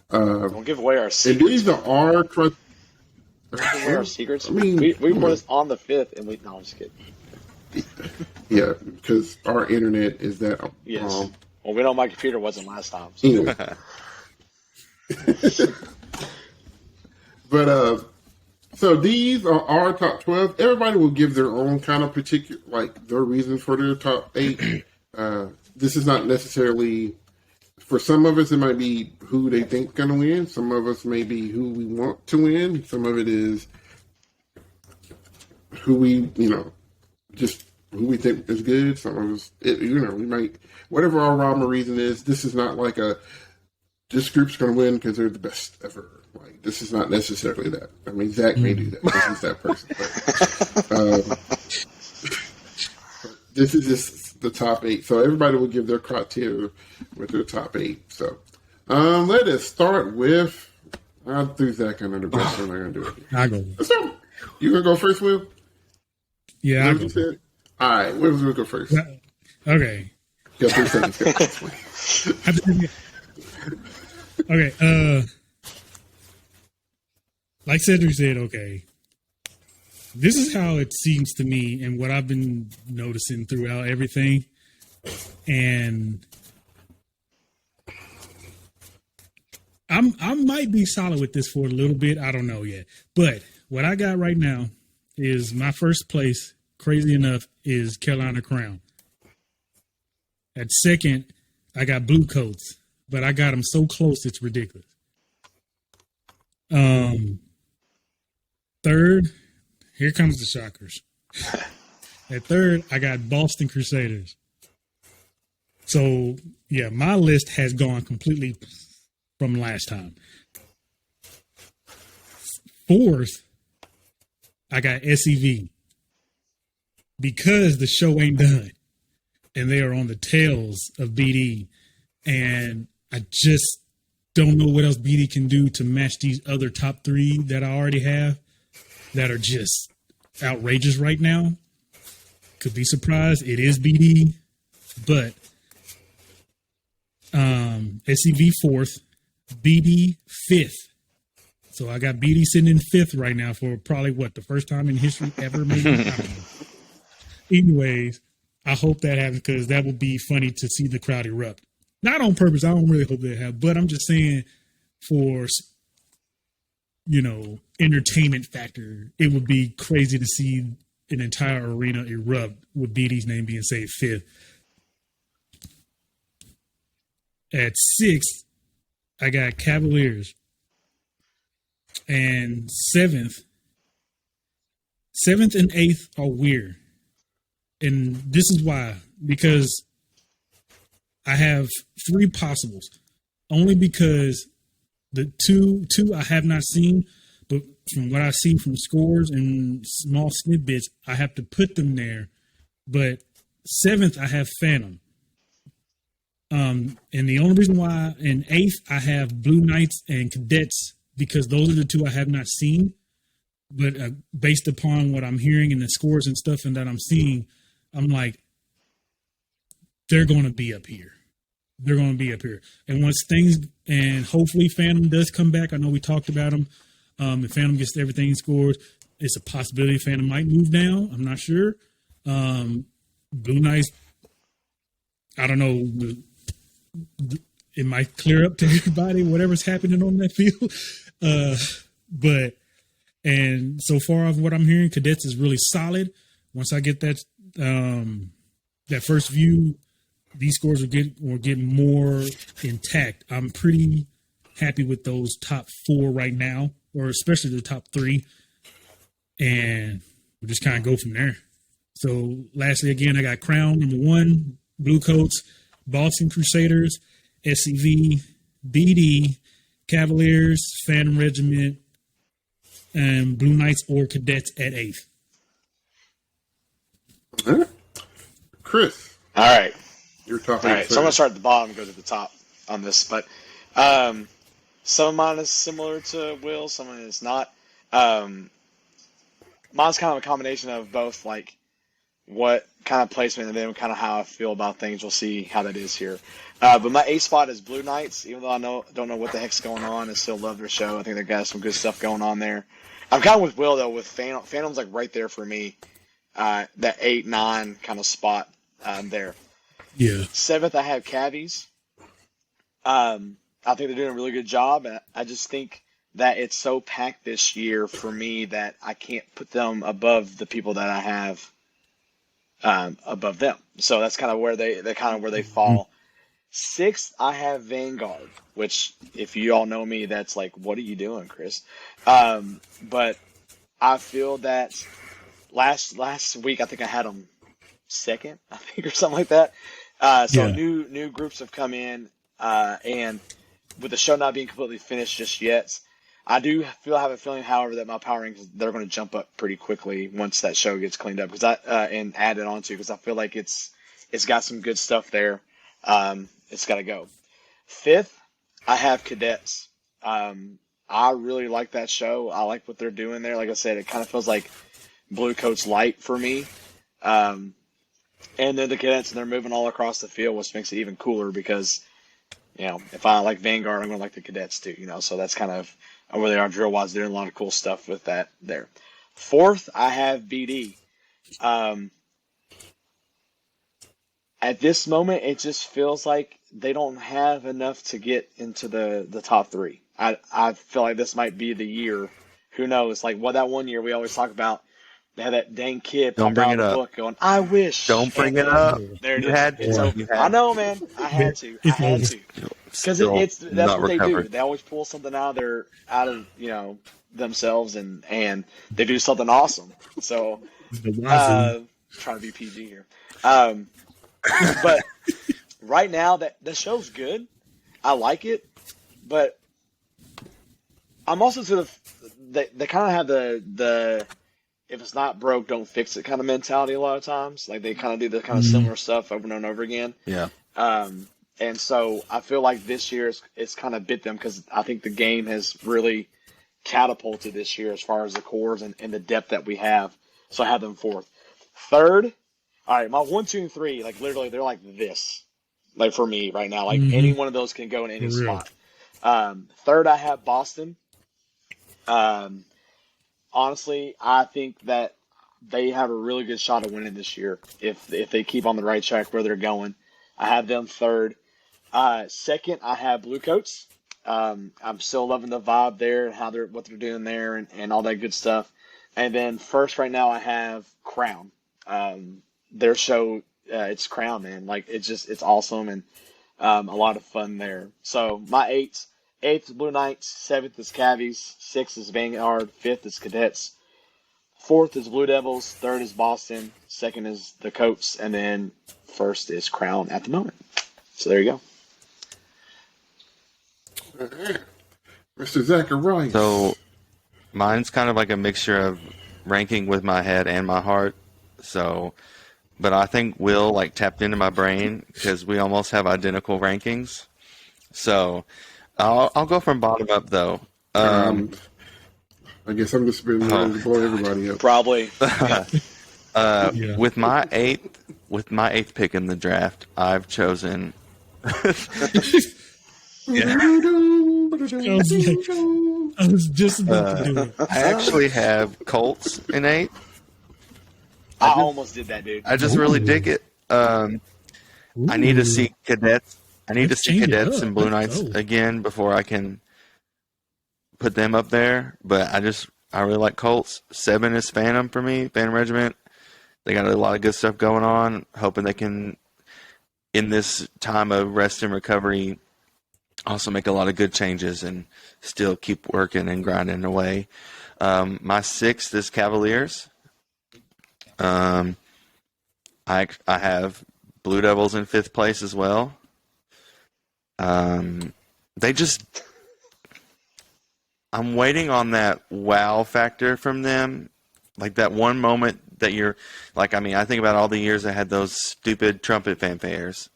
Don't give away our And secrets. these are our... Don't give away our secrets. I mean, we put this on the 5th, and no, I'm just kidding. Yeah, because our internet is that... Yes. Well, we know my computer wasn't last time. So. But so these are our top 12. Everybody will give their own kind of particular, like their reasons for their top 8. This is not necessarily, for some of us, it might be who they think going to win. Some of us may be who we want to win. Some of it is who we, just who we think is good. Some of us, we might, whatever our rhyme or reason is, this is not like this group's going to win because they're the best ever. Like, this is not necessarily that. I mean, Zach may do that. This is that person. But, this is just the top 8. So everybody will give their criteria with their top 8. So let us start with, I threw Zach under the bus. I'm not going to do it. I'll go. So, you going to go first, Will? Yeah, I'll What you said? All right, Will's going to go first. Okay. You got 3 seconds. Okay, like Cedric said, okay, this is how it seems to me and what I've been noticing throughout everything. And I might be solid with this for a little bit. I don't know yet. But what I got right now is my first place, crazy enough, is Carolina Crown. At second, I got Blue Coats, but I got them so close it's ridiculous. Third, here comes the Shockers. At third, I got Boston Crusaders. So, yeah, my list has gone completely from last time. Fourth, I got SEV. Because the show ain't done. And they are on the tails of BD. And I just don't know what else BD can do to match these other top 3 that I already have that are just outrageous right now. Could be surprised. It is BD. But SEV 4th, BD 5th, So I got BD sitting in 5th right now for probably the first time in history ever, maybe. I don't know. Anyways, I hope that happens because that would be funny to see the crowd erupt. Not on purpose. I don't really hope that happens, but I'm just saying for, entertainment factor, it would be crazy to see an entire arena erupt with BD's name being saved 5th. At 6th, I got Cavaliers. And 7th and 8th are weird. And this is why. Because I have 3 possibles. Only because the two I have not seen, but from what I've seen from scores and small snippets, I have to put them there. But 7th, I have Phantom. And the only reason why in 8th, I have Blue Knights and Cadets, because those are the 2 I have not seen. But based upon what I'm hearing and the scores and stuff and that I'm seeing, I'm like, they're going to be up here. They're going to be up here. And once and hopefully Phantom does come back. I know we talked about him. If Phantom gets everything scores, it's a possibility Phantom might move down. I'm not sure. Blue Knights, I don't know. It might clear up to everybody, whatever's happening on that field. And so far of what I'm hearing, Cadets is really solid. Once I get that first view, these scores will get more intact. I'm pretty happy with those top 4 right now, or especially the top 3. And we'll just kind of go from there. So lastly, again, I got Crown, number 1, Blue Coats, Boston Crusaders, SCV, BD, Cavaliers, Phantom Regiment, and Blue Knights or Cadets at 8th. Chris. All right. You're talking. All right. So I'm going to start at the bottom and go to the top on this. But some of mine is similar to Will, some of it is not. Mine's kind of a combination of both, like, what kind of placement and then kind of how I feel about things. We'll see how that is here. But my 8th spot is Blue Knights. Even though I don't know what the heck's going on, I still love their show. I think they've got some good stuff going on there. I'm kind of with Will, though, with Phantom. Phantom's like right there for me. That 8-9 kind of spot there. Yeah. 7th, I have Cavies. I think they're doing a really good job, and I just think that it's so packed this year for me that I can't put them above the people that I have above them. So that's kind of where they fall. 6th, I have Vanguard, which if you all know me, that's like, what are you doing, Chris? But I feel that last week I think I had them 2nd, I think, or something like that. New groups have come in, and with the show not being completely finished just yet, I do have a feeling, however, that my power rankings, they're going to jump up pretty quickly once that show gets cleaned up and added onto, because I feel like it's got some good stuff there. It's got to go. 5th, I have Cadets. I really like that show. I like what they're doing there. Like I said, it kind of feels like Blue Coats light for me. And then the Cadets, and they're moving all across the field, which makes it even cooler because, if I like Vanguard, I'm going to like the Cadets too, so that's kind of where they are drill-wise. They're doing a lot of cool stuff with that there. 4th, I have BD. At this moment, it just feels like they don't have enough to get into the top 3. I feel like this might be the year. Who knows? Like, that one year we always talk about, they had that dang kid pop out of the book going, I wish. Don't bring it up. There it You is. had to. So, You had I know, man. I had to. Because that's what they do. They always pull something out of themselves and they do something awesome. So, trying to be PG here. But right now, the show's good. I like it, but I'm also they kind of have the if it's not broke, don't fix it kind of mentality a lot of times. Like, they kind of do the kind of similar stuff over and over again. Yeah. And so I feel like this year it's kind of bit them, because I think the game has really catapulted this year as far as the cores and the depth that we have. So I have them 4th. 3rd, all right, my 1, 2, and 3, like, literally, they're like this. Like, for me right now, like, any one of those can go in any spot. 3rd, I have Boston. Um, Honestly, I think that they have a really good shot of winning this year if they keep on the right track where they're going. I have them third. Second, I have Bluecoats. I'm still loving the vibe there and how they're what they're doing there and all that good stuff. And then first, right now, I have Crown. Their show, it's Crown, man. Like it's awesome and a lot of fun there. So my eighth is Blue Knights, seventh is Cavies, sixth is Vanguard, fifth is Cadets, fourth is Blue Devils, third is Boston, second is the Coats, and then first is Crown at the moment. So there you go. Mr. Zacharias. So mine's kind of like a mixture of ranking with my head and my heart. So, but I think Will like tapped into my brain because we almost have identical rankings. So I'll go from bottom up though. I guess I'm just been ready to blow everybody up. Probably. Yeah. With my eighth pick in the draft, I've chosen. I was just about to do it. I actually have Colts in eight. I almost did that, dude. I just really dig it. I need to see cadets. I need Let's to see change it cadets up. and Blue Let's Knights go. again before I can put them up there. But I really like Colts. 7 is Phantom for me. Phantom Regiment. They got a lot of good stuff going on. Hoping they can, in this time of rest and recovery, also make a lot of good changes and still keep working and grinding away. My 6th is Cavaliers. I have Blue Devils in 5th place as well. I'm waiting on that wow factor from them. Like that one moment that you're like, I mean, I think about all the years I had those stupid trumpet fanfares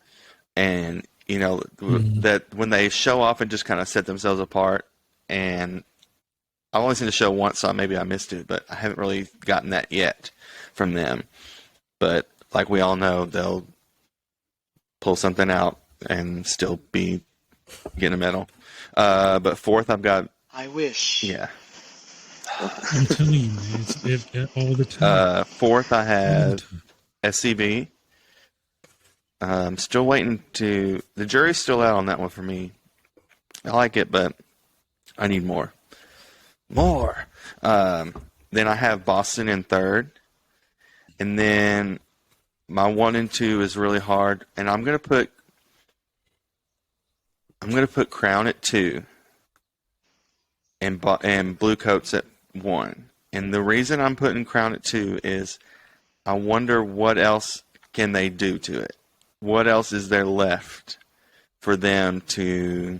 and, you know, that when they show off and just kind of set themselves apart. And I've only seen the show once, so maybe I missed it, but I haven't really gotten that yet from them. But like we all know, they'll pull something out and still be getting a medal. But 4th, I've got, I wish. yeah. I'm telling you, man, it's all the time. 4th, I have SCB. I'm still waiting the jury's still out on that one for me. I like it, but I need more. More. Then I have Boston in 3rd. And then my 1 and 2 is really hard. And I'm gonna put Crown at 2 and Blue Coats at 1. And the reason I'm putting Crown at 2 is I wonder what else can they do to it. What else is there left for them to,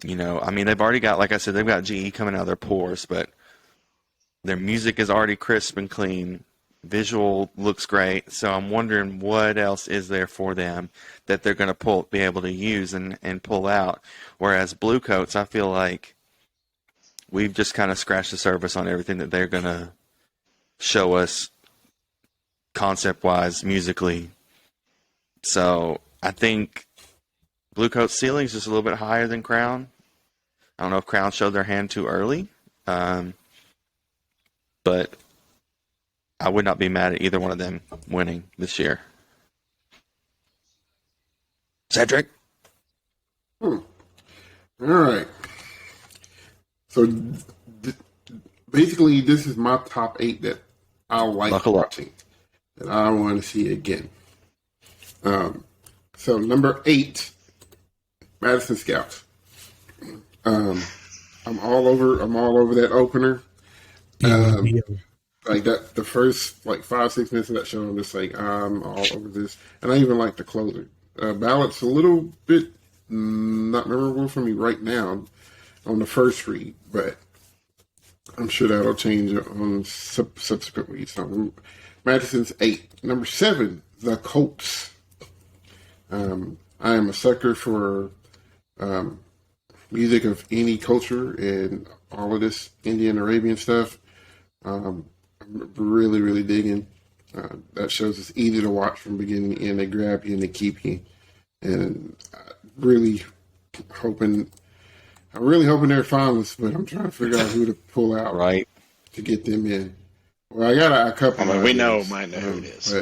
you know, I mean, they've already got, like I said, they've got GE coming out of their pores, but their music is already crisp and clean. Visual looks great. So I'm wondering what else is there for them that they're going to be able to use and pull out. Whereas Blue Coats, I feel like we've just kind of scratched the surface on everything that they're going to show us concept-wise, musically. So I think Blue Coat's ceiling is just a little bit higher than Crown. I don't know if Crown showed their hand too early, but I would not be mad at either one of them winning this year. Cedric? All right. So basically, this is my top 8 that I like Buckle up. watching, that I want to see again. So number 8, Madison Scouts. I'm all over that opener. Like that, the first like 5-6 minutes of that show, I'm just like, I'm all over this, and I even like the closer. Ballot's a little bit not memorable for me right now on the first read, but I'm sure that'll change on subsequent reads. So Madison's 8. Number 7, the Colts. I am a sucker for music of any culture and all of this Indian Arabian stuff. I'm really, really digging. That shows it's easy to watch from beginning to end. They grab you and they keep you. And really hoping I'm really hoping they're finalists, but I'm trying to figure out who to pull out Right. to get them in. Well, I got a couple. I mean, of we ideas, might know who it is.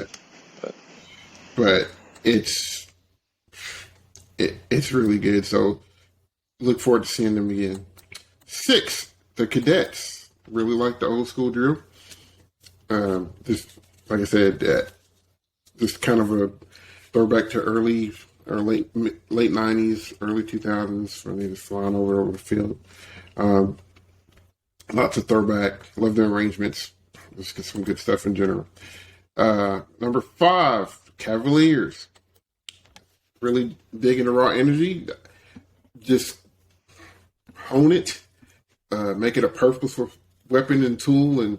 but it's really good. So look forward to seeing them again. 6, the cadets. Really like the old school drill. Just like I said, just kind of a throwback to early or late 90s, early 2000s when they just flying over the field. Lots of throwback. Love the arrangements. Just get some good stuff in general. Number 5, Cavaliers. Really digging the raw energy. Just hone it. Make it a purposeful weapon and tool, and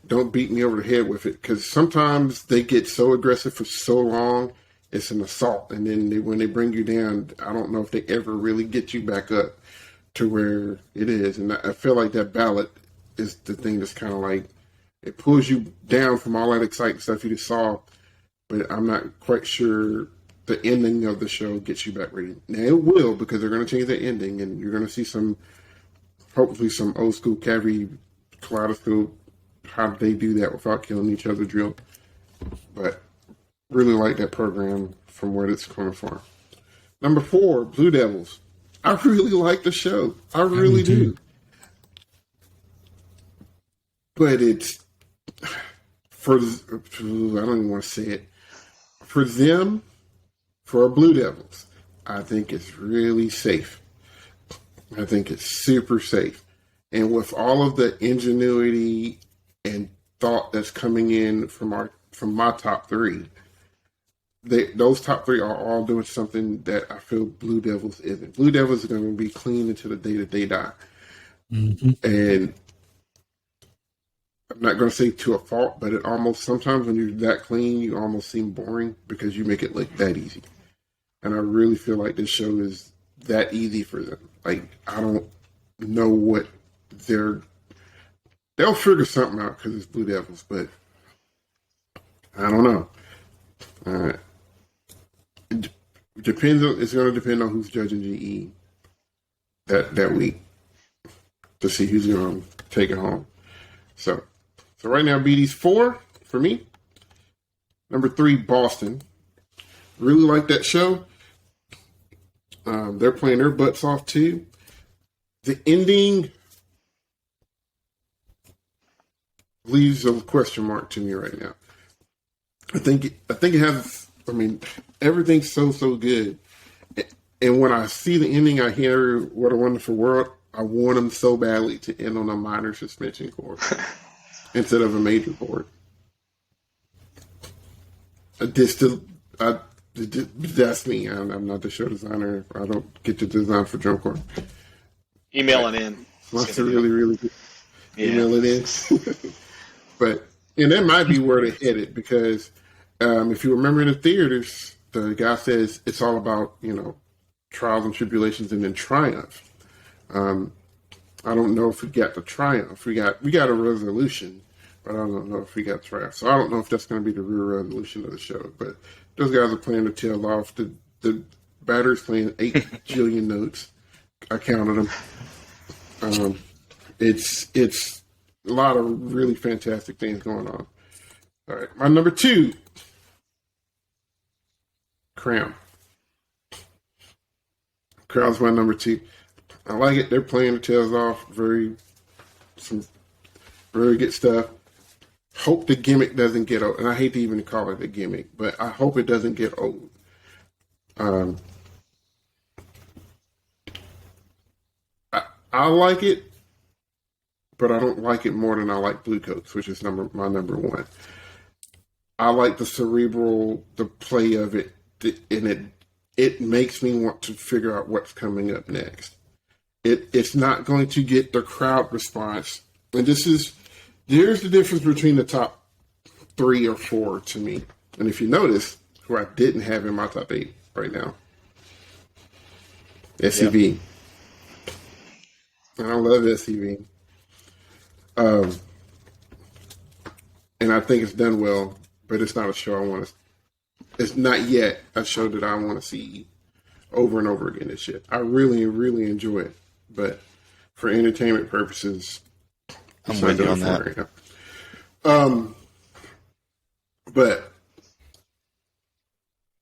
don't beat me over the head with it. Because sometimes they get so aggressive for so long, it's an assault. And then when they bring you down, I don't know if they ever really get you back up to where it is. And I feel like that ballot is the thing that's kind of like, it pulls you down from all that exciting stuff you just saw. But I'm not quite sure the ending of the show gets you back ready. Now it will, because they're going to change the ending, and you're going to see hopefully some old school cavalry kaleidoscope, how they do that without killing each other drill. But really like that program from where it's coming from. Number 4, Blue Devils. I really like the show. I really do. But it's I don't even want to say it. For them, for Blue Devils, I think it's really safe. I think it's super safe. And with all of the ingenuity and thought that's coming in from my top 3, those top 3 are all doing something that I feel Blue Devils isn't. Blue Devils are going to be clean until the day that they die. Mm-hmm. And I'm not going to say to a fault, but it almost, sometimes when you're that clean, you almost seem boring because you make it look that easy. And I really feel like this show is that easy for them. Like, I don't know what they'll figure something out because it's Blue Devils, but I don't know. It depends on, it's going to depend on who's judging GE that week to see who's going to take it home. So right now, BD's 4 for me. Number 3, Boston. Really like that show. They're playing their butts off too. The ending leaves a question mark to me right now. I think it has. I mean, everything's so good. And when I see the ending, I hear "What a Wonderful World." I want them so badly to end on a minor suspension cord instead of a major cord. That's me. I'm not the show designer. I don't get to design for drum corps. Email it in. Wants to really good. Email it in. And that might be where they headed, because if you remember in the theaters, the guy says it's all about, trials and tribulations and then triumph. I don't know if we got the triumph. We got a resolution, but I don't know if we got triumph. So I don't know if that's going to be the real resolution of the show. But those guys are playing their tail off. The batter's playing 8 jillion notes. I counted them. It's a lot of really fantastic things going on. All right, my number 2, Crown. Crown's my number 2. I like it. They're playing their tails off. Some very good stuff. Hope the gimmick doesn't get old. And I hate to even call it a gimmick, but I hope it doesn't get old. I like it, but I don't like it more than I like Blue Coats, which is my number 1. I like the cerebral, the play of it, and it makes me want to figure out what's coming up next. It's not going to get the crowd response. And there's the difference between the top 3 or 4 to me. And if you notice, who I didn't have in my top 8 right now, SCV. Yep. And I love SCV. And I think it's done well, but it's not a show I want to. It's not yet a show that I want to see over and over again this year. I really, really enjoy it. but for entertainment purposes, I'm with you on that. Right now. But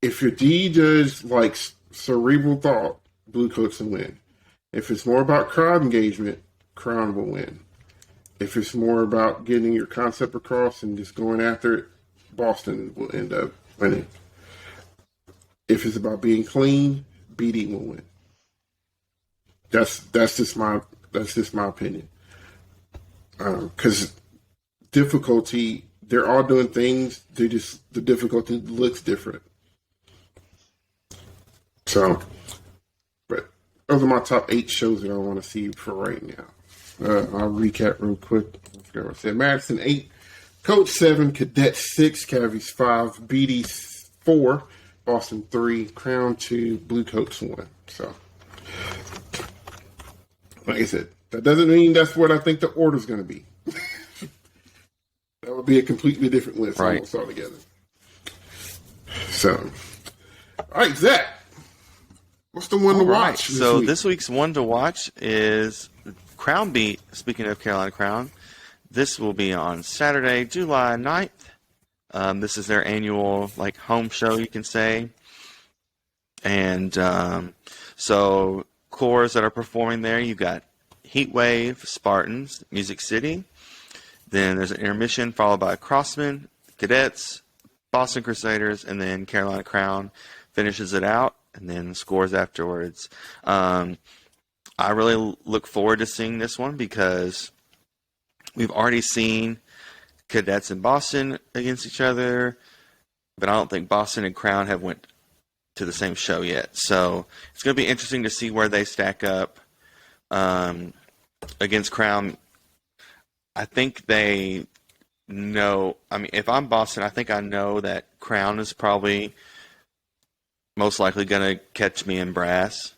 if your D does like cerebral thought, Blue Coats will win. If it's more about crowd engagement, Crown will win. If it's more about getting your concept across and just going after it, Boston will end up winning. If it's about being clean, BD will win. That's just my opinion. Because difficulty, they're all doing things. The difficulty looks different. So, but those are my top 8 shows that I want to see for right now. I'll recap real quick. I forgot what I said. Madison 8, Coach 7, Cadet 6, Cavies 5, BD 4, Boston 3, Crown 2, Blue Coats 1. So, like I said, that doesn't mean that's what I think the order's going to be. That would be a completely different list almost altogether. So, all right, Zach, what's the one to watch? So this week's one to watch is Crown Beat. Speaking of Carolina Crown, this will be on Saturday, July 9th. This is their annual home show, you can say. And so corps that are performing there, you've got Heatwave, Spartans, Music City. Then there's an intermission followed by Crossmen, Cadets, Boston Crusaders, and then Carolina Crown finishes it out, and then scores afterwards. I really look forward to seeing this one because we've already seen Cadets and Boston against each other, but I don't think Boston and Crown have went to the same show yet. So it's going to be interesting to see where they stack up against Crown. I think they know. I mean, if I'm Boston, I think I know that Crown is probably most likely going to catch me in brass.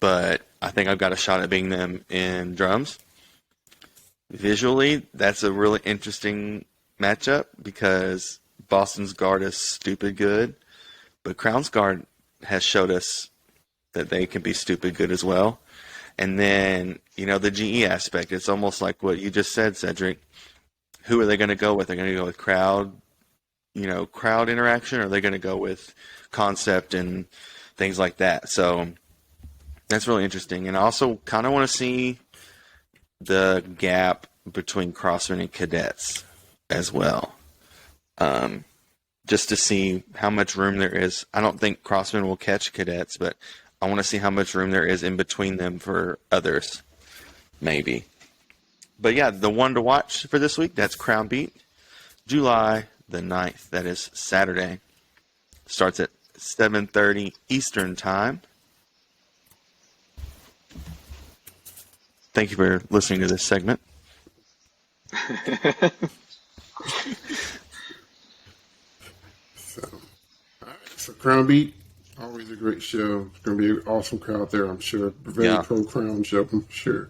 But I think I've got a shot at beating them in drums. Visually, that's a really interesting matchup because Boston's guard is stupid good, but Crown's guard has showed us that they can be stupid good as well. And then, the GE aspect, it's almost like what you just said, Cedric. Who are they going to go with? They're going to go with crowd interaction, or are they going to go with concept and things like that? So that's really interesting. And I also kind of want to see the gap between Crossmen and Cadets as well. Just to see how much room there is. I don't think Crossmen will catch Cadets, but I want to see how much room there is in between them for others, maybe. But yeah, the one to watch for this week, that's Crown Beat, July the 9th. That is Saturday. Starts at 7:30 Eastern Time. Thank you for listening to this segment. So Crown Beat, always a great show. It's going to be an awesome crowd there, I'm sure. Very pro-Crown show, I'm sure.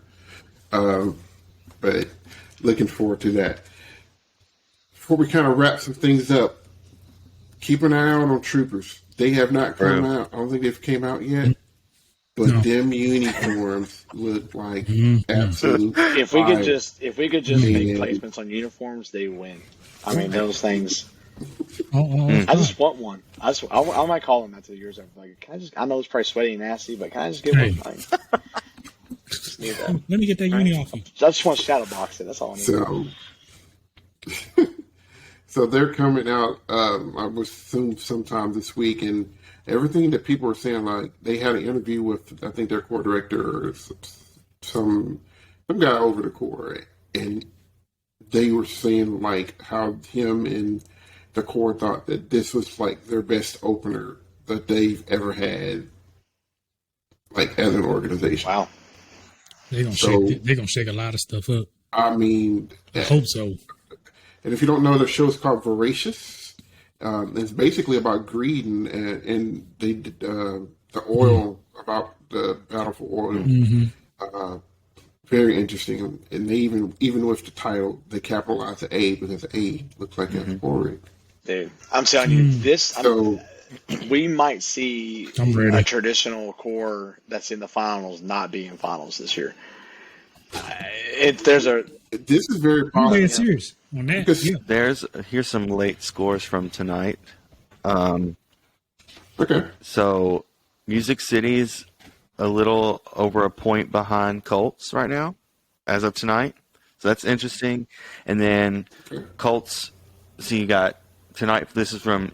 But looking forward to that. Before we kind of wrap some things up, keep an eye out on Troopers. They have not come out. I don't think they've came out yet. But them uniforms look like absolute. If we could just make placements on uniforms, they win. I mean, those things. I just want one. I might call them that to the years. I know it's probably sweaty and nasty, but can I just get one? Just need that. Let me get that uni off you. I just want to shadow box it. That's all I need. So they're coming out. I would assume sometime this week, and everything that people are saying, they had an interview with, I think, their corps director or some guy over the corps, and they were saying how him and the corps thought that this was their best opener that they've ever had, as an organization. Wow. They're gonna shake a lot of stuff up. I mean, I hope so. And if you don't know, the show is called Voracious. It's basically about greed and they did the oil, about the battle for oil. Very interesting. And they even with the title, they capitalized the A because the A looks like a story. Dude, I'm telling you, this. we might see I'm ready. a traditional core that's in the finals not be in finals this year. There's a This is very I'm possible. dead serious on that. Because- Yeah. Here's some late scores from tonight. Okay. So Music City's a little over a point behind Colts right now, as of tonight. So that's interesting. And then Colts, so you got tonight, this is from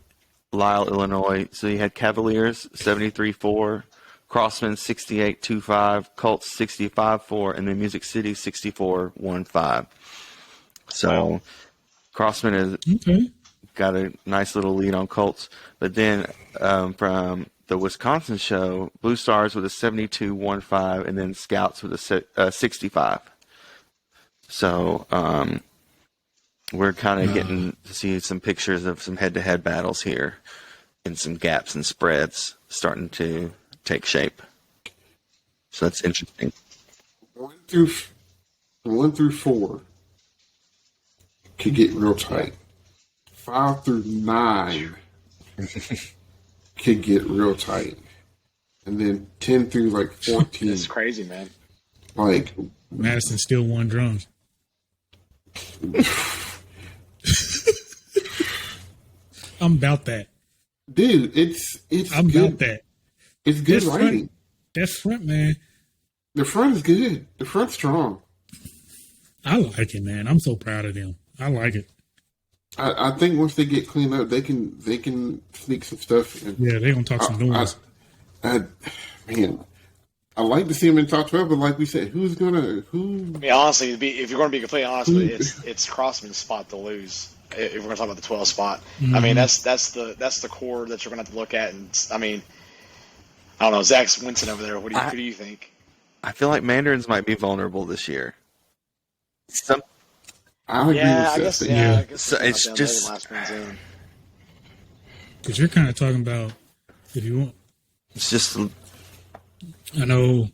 Lisle, Illinois. So you had Cavaliers 73-4, Crossmen 68-25, Colts 65-4, and then Music City 64-15. So Crossman has got a nice little lead on Colts. But then from the Wisconsin show, Blue Stars with a 72-15, and then Scouts with a 65. So we're kind of getting to see some pictures of some head-to-head battles here and some gaps and spreads starting to take shape. So that's interesting. 1 through 4 could get real tight. 5 through 9 could get real tight. And then 10 through like 14. It's crazy, man. Like Madison still won drums. I'm about that. dude, it's I'm good. about that. It's good That front- writing. That front, man, The front is good. The front's strong. I like it, man. I'm so proud of them. I like it. I think once they get cleaned up, they can sneak some stuff in. Yeah, they're gonna talk some noise. Man, I like to see them in top 12, but like we said, who? I mean, honestly, if you're going to be completely honest with it, it's Crossman's spot to lose. If we're going to talk about the 12 spot, I mean that's the core that you're going to have to look at. And I mean, I don't know, Zach's wincing over there. Who do you think? I feel like Mandarins might be vulnerable this year. I agree Yeah, I with guess. Seth. Yeah, I guess So it's not just- the last one's in. Because you're kind of talking about if you want. It's just I know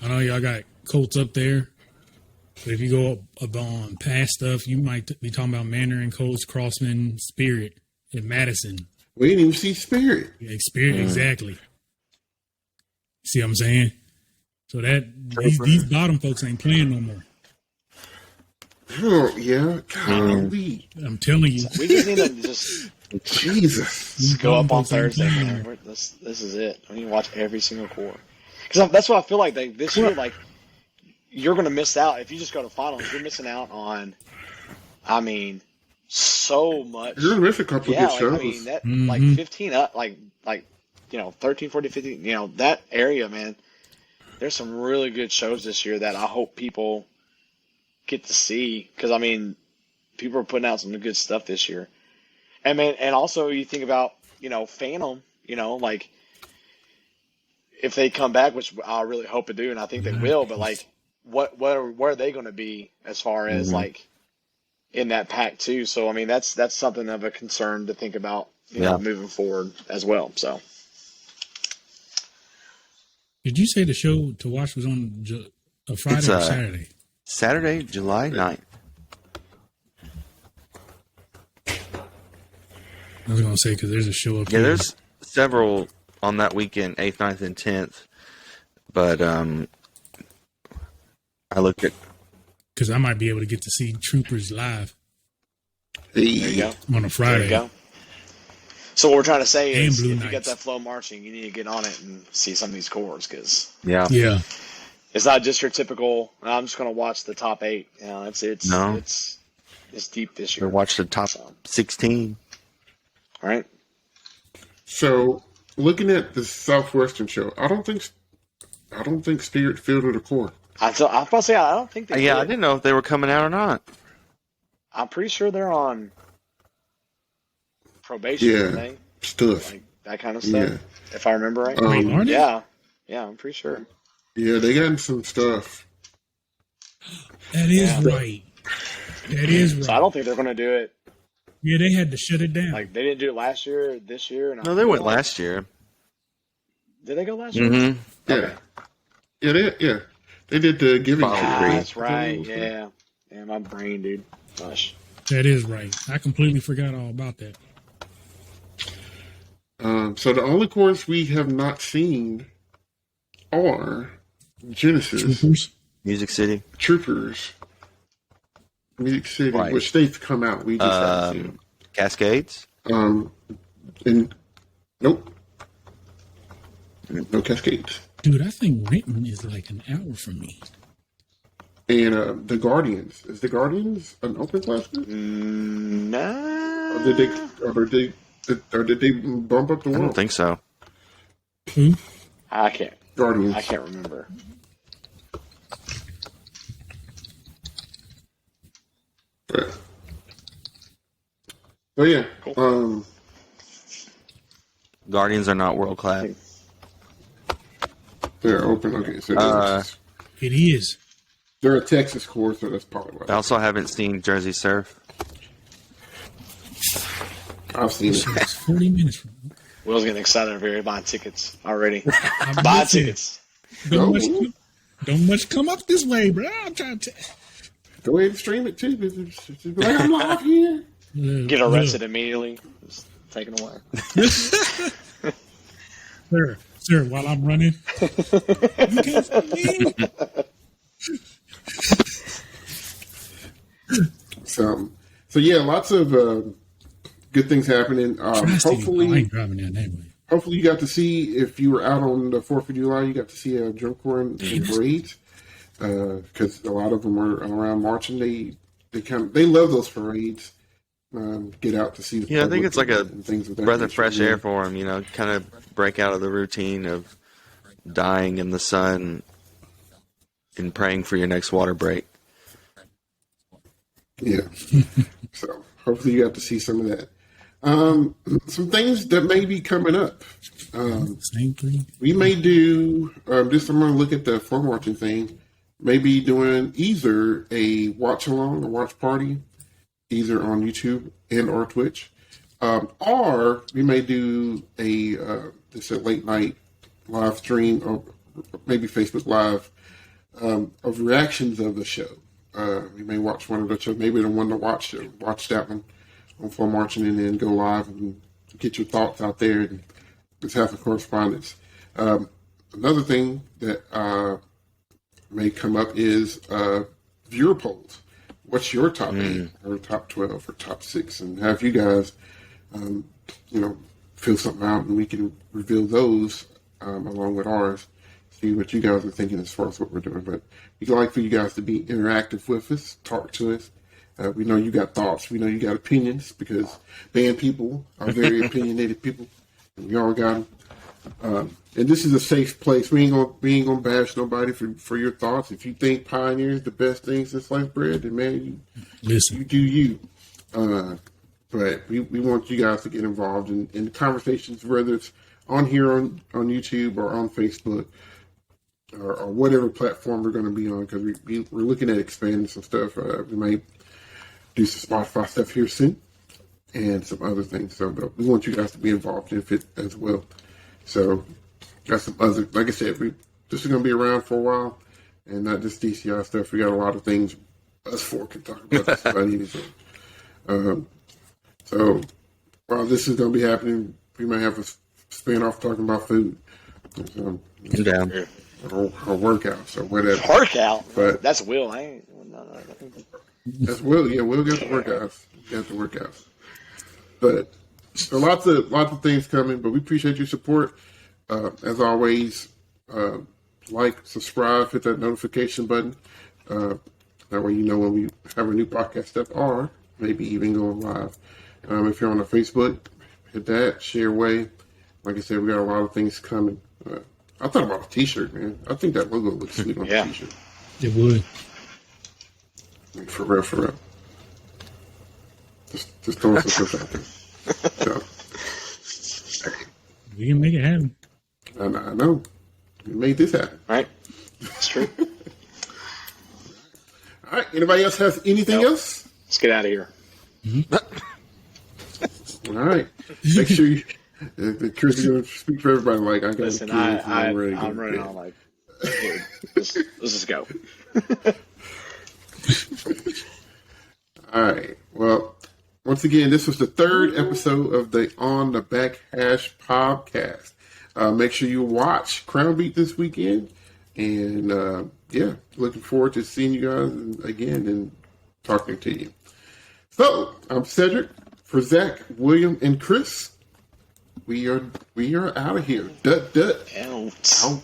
y'all got Colts up there. But if you go up on past stuff, you might be talking about Mandarin, Colts, Crossman, Spirit, and Madison. We didn't even see Spirit. Yeah, Spirit, exactly. See what I'm saying? So that these bottom folks ain't playing no more. Oh, yeah. Golly. I'm telling you. We just need to just Jesus. go up on Folks ain't Thursday, playing man. no more. This is it. We need to watch every single core. Because that's what I feel like. This year, like, you're going to miss out. If you just go to finals, you're missing out on, I mean, so much. You're going to miss a couple Yeah, good like, shows. I mean, that, like, 15 up, like, 13, 14, 15, that area, man. There's some really good shows this year that I hope people get to see. Because, I mean, people are putting out some good stuff this year. And, man, and also you think about, Phantom, like, if they come back, which I really hope to do, and I think they will, but, like, where are they going to be as far as, like, in that pack, too? So, I mean, that's something of a concern to think about, moving forward as well, so. Did you say the show to watch was on a Friday It's, or Saturday? Saturday, July 9th. I was going to say because there's a show up Yeah, here. there's several on that weekend, 8th, 9th, and 10th. But I looked at Because I might be able to get to see Troopers live There you go. on a There Friday. you go. So what we're trying to say And is, Blue if you get Knights. that flow marching, you need to get on it and see some of these cores, because yeah. it's not just your typical. I'm just going to watch the top 8. It's No. it's deep this Or year. watch the top 16. All right. So, looking at the Southwestern show, I don't think Spirit fielded a core. I'm about to say I don't think they. Yeah, I did. didn't know if they were coming out or not. I'm pretty sure they're on probation. Yeah. aren't they? Stuff. Like that kind of stuff. Yeah. If I remember right. Wait, are they? Yeah, I'm pretty sure. Yeah, they got some stuff. That is Yeah. right. That is right. So I don't think they're going to do it. Yeah, they had to shut it down. Like they didn't do it last year, or this year. And No, they went last year. Did they go last year? Mm-hmm. Yeah. They did the giving Wow. tree. Ah, that's right. Yeah. Yeah, my brain, dude. Gosh. That is right. I completely forgot all about that. So the only cores we have not seen are Genesis, Troopers. Music City. Troopers, Music City, Right. which they've come out. We just haven't seen them. Cascades. And nope, no Cascades. Dude, I think Renton is like an hour from me. And the Guardians. Is the Guardians an open class group? No. Or did they bump up the I wall? don't think so. Who? I can't Guardians. remember. But, so yeah, Cool. Guardians are not world class. they're open. Okay, so It is. they're a Texas core, so that's probably I why. also haven't seen Jersey Surf. I've seen This it. is 40 minutes from me. Will's getting excited over here buying tickets already. I'm Buy listening. tickets. Don't much come up this way, bro. I'm trying to. Go ahead and stream it too. Just be like, I'm live here. Get arrested immediately. Just taken away. Sir, while I'm running, you can't see me. So yeah, lots of good things happening. Trust me, I Hopefully, ain't driving down that way. hopefully you got to see, if you were out on the 4th of July, you got to see a drum corps in parades, because a lot of them are around marching. They love those parades. Get out to see the Yeah, I think public it's like a and things of that breath of nature. fresh Yeah. air for them. You know, kind of break out of the routine of dying in the sun and praying for your next water break. Yeah. So hopefully you got to see some of that. Some things that may be coming up. Same thing. We may do, just I'm going to look at the floor marching thing, maybe doing either a watch along or watch party, either on YouTube and or Twitch. Or we may do a late night live stream or maybe Facebook Live of reactions of the show. We may watch one of the shows, maybe the one to watch that one on floor marching, and then go live and get your thoughts out there and just have some correspondence. Another thing that may come up is viewer polls. What's your top 8 or top 12 or top 6? And have you guys, fill something out, and we can reveal those along with ours. See what you guys are thinking as far as what we're doing. But we'd like for you guys to be interactive with us, talk to us. We know you got thoughts. We know you got opinions, because band people are very opinionated people. And we all got them. And this is a safe place. We ain't gonna bash nobody for your thoughts. If you think Pioneer is the best thing since sliced bread, then man, you do you. But we want you guys to get involved in the conversations, whether it's on here on YouTube or on Facebook or whatever platform we're going to be on, because we're looking at expanding some stuff. We might do some Spotify stuff here soon and some other things. So but we want you guys to be involved in it as well. So got some other, like I said, this is going to be around for a while, and not just DCI stuff. We got a lot of things us four can talk about just about anything. So while this is going to be happening, we might have a spin off talking about food. So, I'm down. or workouts or whatever. Workout? But That's Will. I ain't. No. that's Will. Yeah, Will got the workouts. Got the workouts. But so lots of things coming. But we appreciate your support. As always, like, subscribe, hit that notification button. That way you know when we have a new podcast up, or maybe even going live. If you're on the Facebook, hit that, share away. Like I said, we got a lot of things coming. I thought about a T-shirt, man. I think that logo looks sweet on Yeah. a T-shirt. It would. For real. Just throwing some stuff out there. So, We can make it happen. I know. We made this happen. Right? It's true. All right. Anybody else has anything Nope. else? Let's get out of here. All right. Make sure you. Chris is going to speak for everybody. Like, I got Listen, kids, and I'm ready to go to running bed. on like, dude, let's just go. All right. Well, Once again, this was the third episode of the On the Back Hash podcast. Make sure you watch Crown Beat this weekend. And, yeah, looking forward to seeing you guys again and talking to you. So, I'm Cedric. For Zach, William, and Chris, we are out of here. Dut. Out. Out.